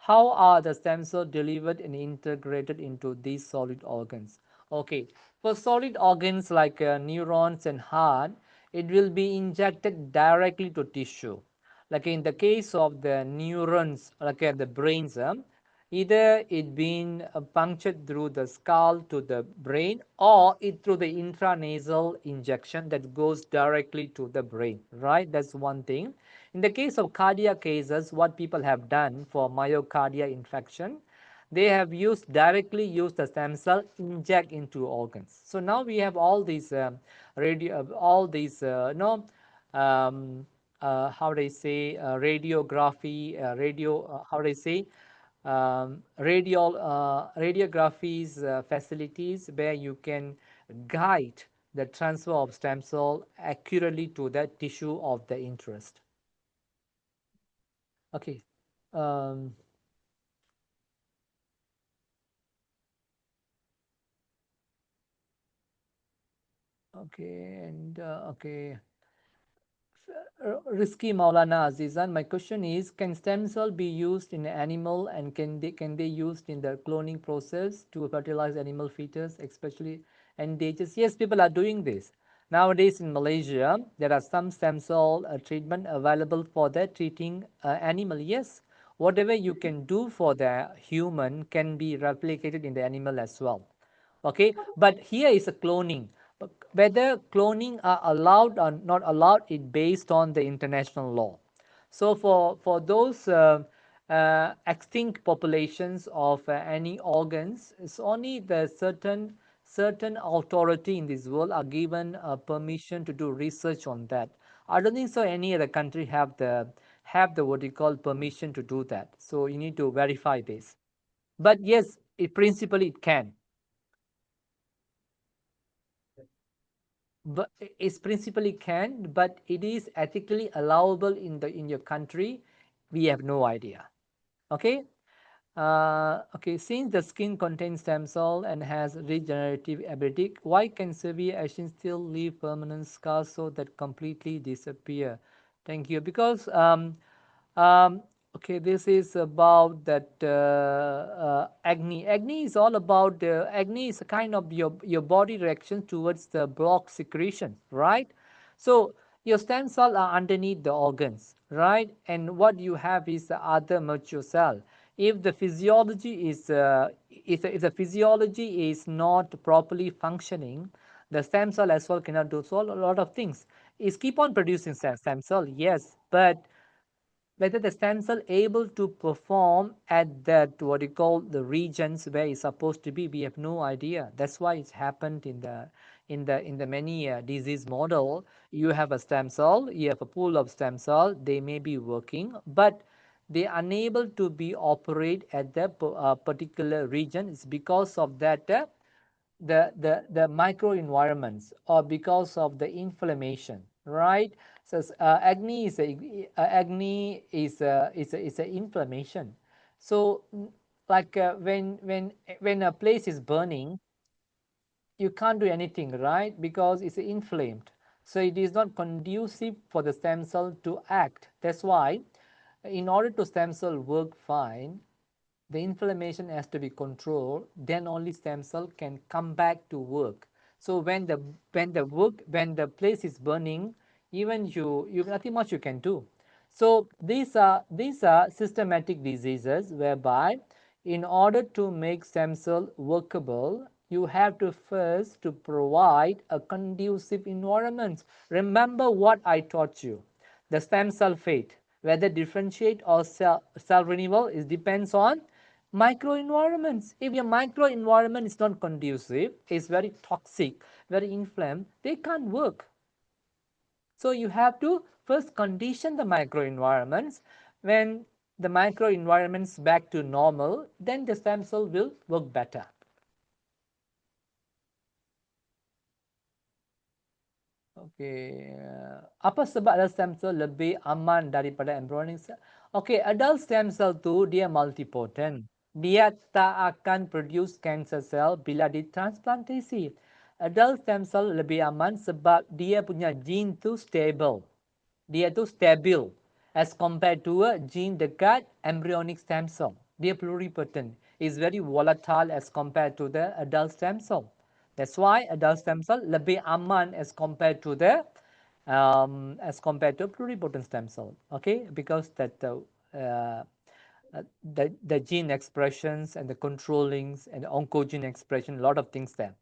How are the stem cells delivered and integrated into these solid organs? Okay, for solid organs like neurons and heart, it will be injected directly to tissue. Like in the case of the neurons, like the brains, either it been punctured through the skull to the brain, or it through the intranasal injection that goes directly to the brain, right? That's one thing. In the case of cardiac cases, what people have done for myocardial infarction, they have directly used the stem cell inject into organs. So now we have all these all these no how do I say radiography radio how do I say radiographies facilities where you can guide the transfer of stem cell accurately to the tissue of the interest. Okay. Okay, and okay. Risky Maulana Azizan, my question is, can stem cell be used in animal, and can they used in the cloning process to fertilize animal fetus, especially endangered? Yes, people are doing this. Nowadays in Malaysia, there are some stem cell treatment available for the treating animal. Yes, whatever you can do for the human can be replicated in the animal as well. Okay, but here is a cloning. Whether cloning are allowed or not allowed is based on the international law. So for those extinct populations of any organs, it's only the certain authority in this world are given permission to do research on that. I don't think so any other country have the what you call permission to do that. So you need to verify this. But yes, principally it can. But it's principally can, but it is ethically allowable in your country. We have no idea. Okay. Okay, since the skin contains stem cell and has regenerative ability, why can severe Asians still leave permanent scars so that completely disappear? Thank you. Because um, okay, this is about that acne. Acne is all about acne is a kind of your body reaction towards the block secretion, right? So your stem cells are underneath the organs, right? And what you have is the other mature cell. If the physiology is if the physiology is not properly functioning, the stem cell as well cannot do so a lot of things. Is keep on producing stem cell, yes, but whether the stem cell able to perform at that what you call the regions where it's supposed to be, we have no idea. That's why it's happened in the many disease model. You have a stem cell, you have a pool of stem cell, they may be working, but they are unable to be operate at the particular region. It's because of that the microenvironments, or because of the inflammation, right? So acne is a inflammation. So like when a place is burning, you can't do anything, right? Because it's inflamed. So it is not conducive for the stem cell to act. That's why in order to stem cell work fine, the inflammation has to be controlled, then only stem cell can come back to work. So when the place is burning, even you nothing much you can do. So these are systematic diseases whereby in order to make stem cell workable, you have to first to provide a conducive environment. Remember what I taught you. The stem cell fate, whether differentiate or cell renewal, is depends on microenvironments. If your microenvironment is not conducive, is very toxic, very inflamed, they can't work. So you have to first condition the microenvironments. When the microenvironments back to normal, then the stem cell will work better. Okay, apa sebab adult stem cell lebih aman daripada embryonic cell? Okay, adult stem cell tu dia multipotent. Dia tak akan produce cancer cell bila ditransplantasi. Adult stem cell lebih aman sebab dia punya gene tu stable. Dia tu stabil as compared to a gene dekat embryonic stem cell. They are pluripotent, is very volatile as compared to the adult stem cell. That's why adult stem cell lebih aman as compared to the pluripotent stem cell. Okay, because that the gene expressions and the controllings and the oncogene expression, a lot of things there.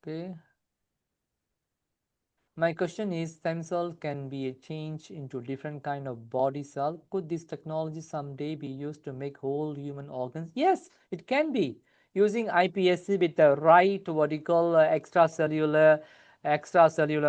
Okay. My question is, stem cell can be changed into different kind of body cell. Could this technology someday be used to make whole human organs? Yes, it can be. Using iPSC with the right vertical extracellular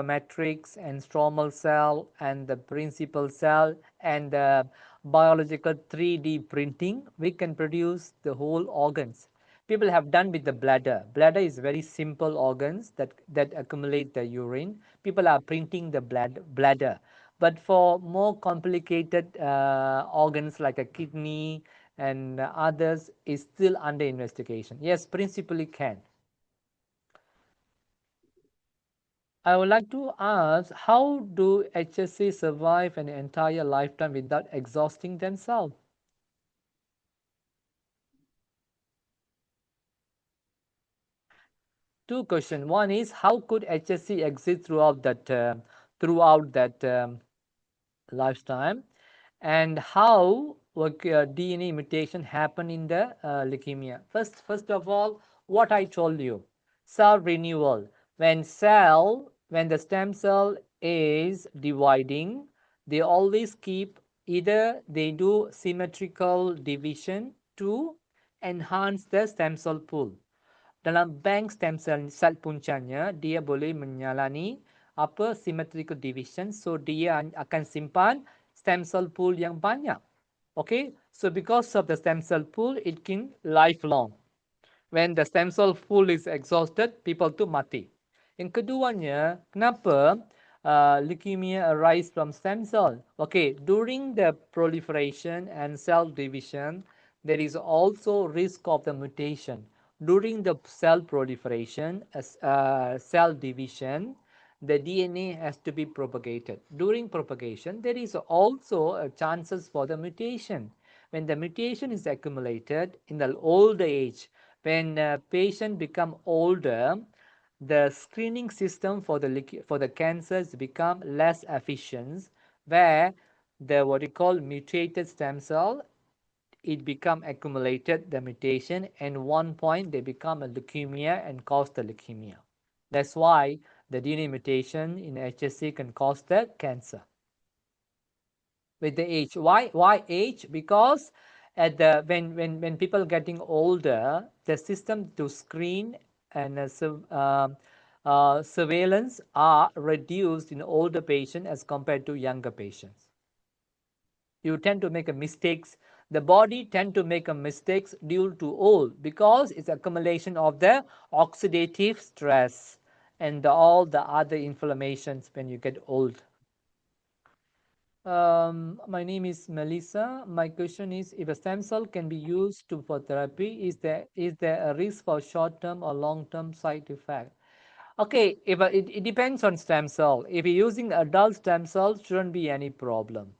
matrix and stromal cell and the principal cell and the biological 3D printing, we can produce the whole organs. People have done with the bladder. Bladder is very simple organs that accumulate the urine. People are printing the bladder. But for more complicated organs like a kidney and others is still under investigation. Yes, principally can. I would like to ask, how do HSC survive an entire lifetime without exhausting themselves? Two questions. One is, how could HSC exist throughout that lifetime, and how DNA mutation happen in the leukemia? First of all, what I told you, cell renewal. When the stem cell is dividing, they always keep, either they do symmetrical division to enhance the stem cell pool. Dalam bank stem cell puncanya, dia boleh menjalani symmetrical division, so dia akan simpan stem cell pool yang banyak. Okay, so because of the stem cell pool, it can lifelong. When the stem cell pool is exhausted, people tu mati. Yang keduanya, kenapa leukemia arise from stem cell? Okay, during the proliferation and cell division, there is also risk of the mutation. During the cell proliferation, cell division, the DNA has to be propagated. During propagation, there is also chances for the mutation. When the mutation is accumulated in the old age, when a patient become older, the screening system for the cancers become less efficient, where the what you call mutated stem cell, it become accumulated the mutation, and one point they become a leukemia and cause the leukemia. That's why the DNA mutation in HSC can cause the cancer with the age. Why age? Because at the when people getting older, the system to screen and surveillance are reduced in older patients as compared to younger patients. You tend to make a mistakes. The body tend to make a mistakes due to old, because it's accumulation of the oxidative stress and all the other inflammations when you get old. My name is Melissa. My question is, if a stem cell can be used for therapy, is there a risk for short-term or long-term side effect? Okay, if it depends on stem cell. If you're using adult stem cells, shouldn't be any problem.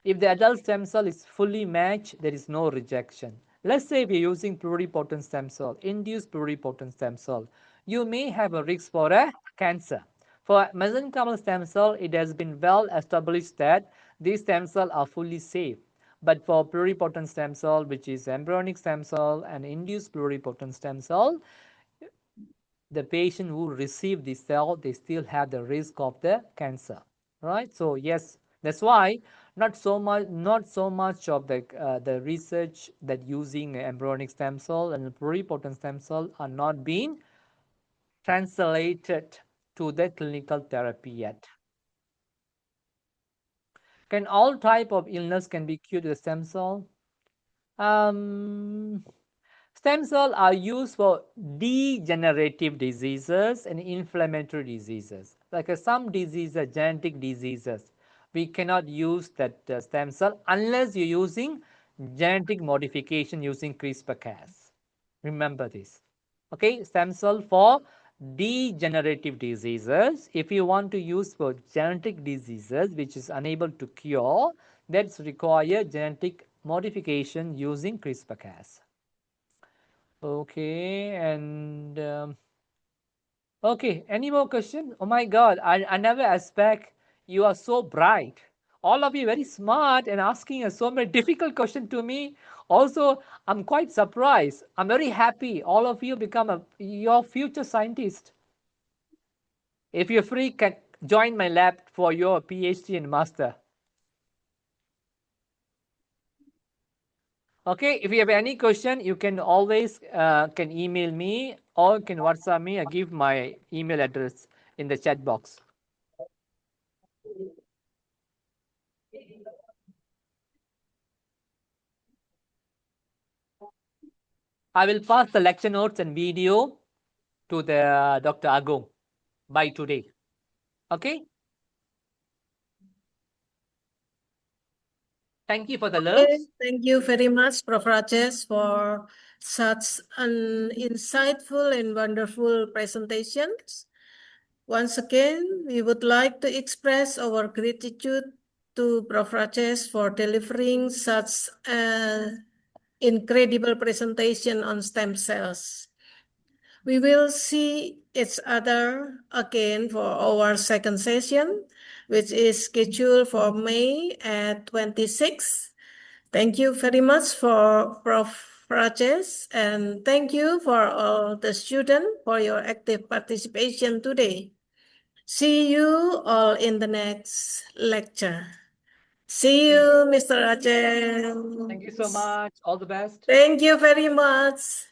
If the adult stem cell is fully matched, there is no rejection. Let's say if you're using pluripotent stem cell, induced pluripotent stem cell, you may have a risk for a cancer. For mesenchymal stem cell, it has been well established that these stem cells are fully safe. But for pluripotent stem cell, which is embryonic stem cell and induced pluripotent stem cell, the patient who receive the cell, they still have the risk of the cancer, right? So yes, that's why not so much of the research that using embryonic stem cell and pluripotent stem cell are not being translated to the clinical therapy yet. Can all type of illness can be cured with stem cell? Stem cells are used for degenerative diseases and inflammatory diseases. Like some diseases, genetic diseases, we cannot use that stem cell unless you're using genetic modification using CRISPR-Cas. Remember this. Okay, stem cell for degenerative diseases. If you want to use for genetic diseases which is unable to cure, that's require genetic modification using CRISPR-Cas. Okay, and okay, any more question? Oh my God, I never expect you are so bright. All of you very smart and asking so many difficult questions to me. Also, I'm quite surprised. I'm very happy. All of you become your future scientist. If you're free, can join my lab for your PhD and master. Okay, if you have any question, you can always can email me or can WhatsApp me. I give my email address in the chat box. I will pass the lecture notes and video to the Dr. Agong by today. Okay. Thank you for the love. Okay, thank you very much, Prof. Rajesh, for such an insightful and wonderful presentations. Once again, we would like to express our gratitude to Prof. Rajesh for delivering such an incredible presentation on stem cells. We will see each other again for our second session, which is scheduled for May at 26. Thank you very much for Prof. Rajesh, and thank you for all the students for your active participation today. See you all in the next lecture. See you, Mr. Rajesh. Thank you so much. All the best. Thank you very much.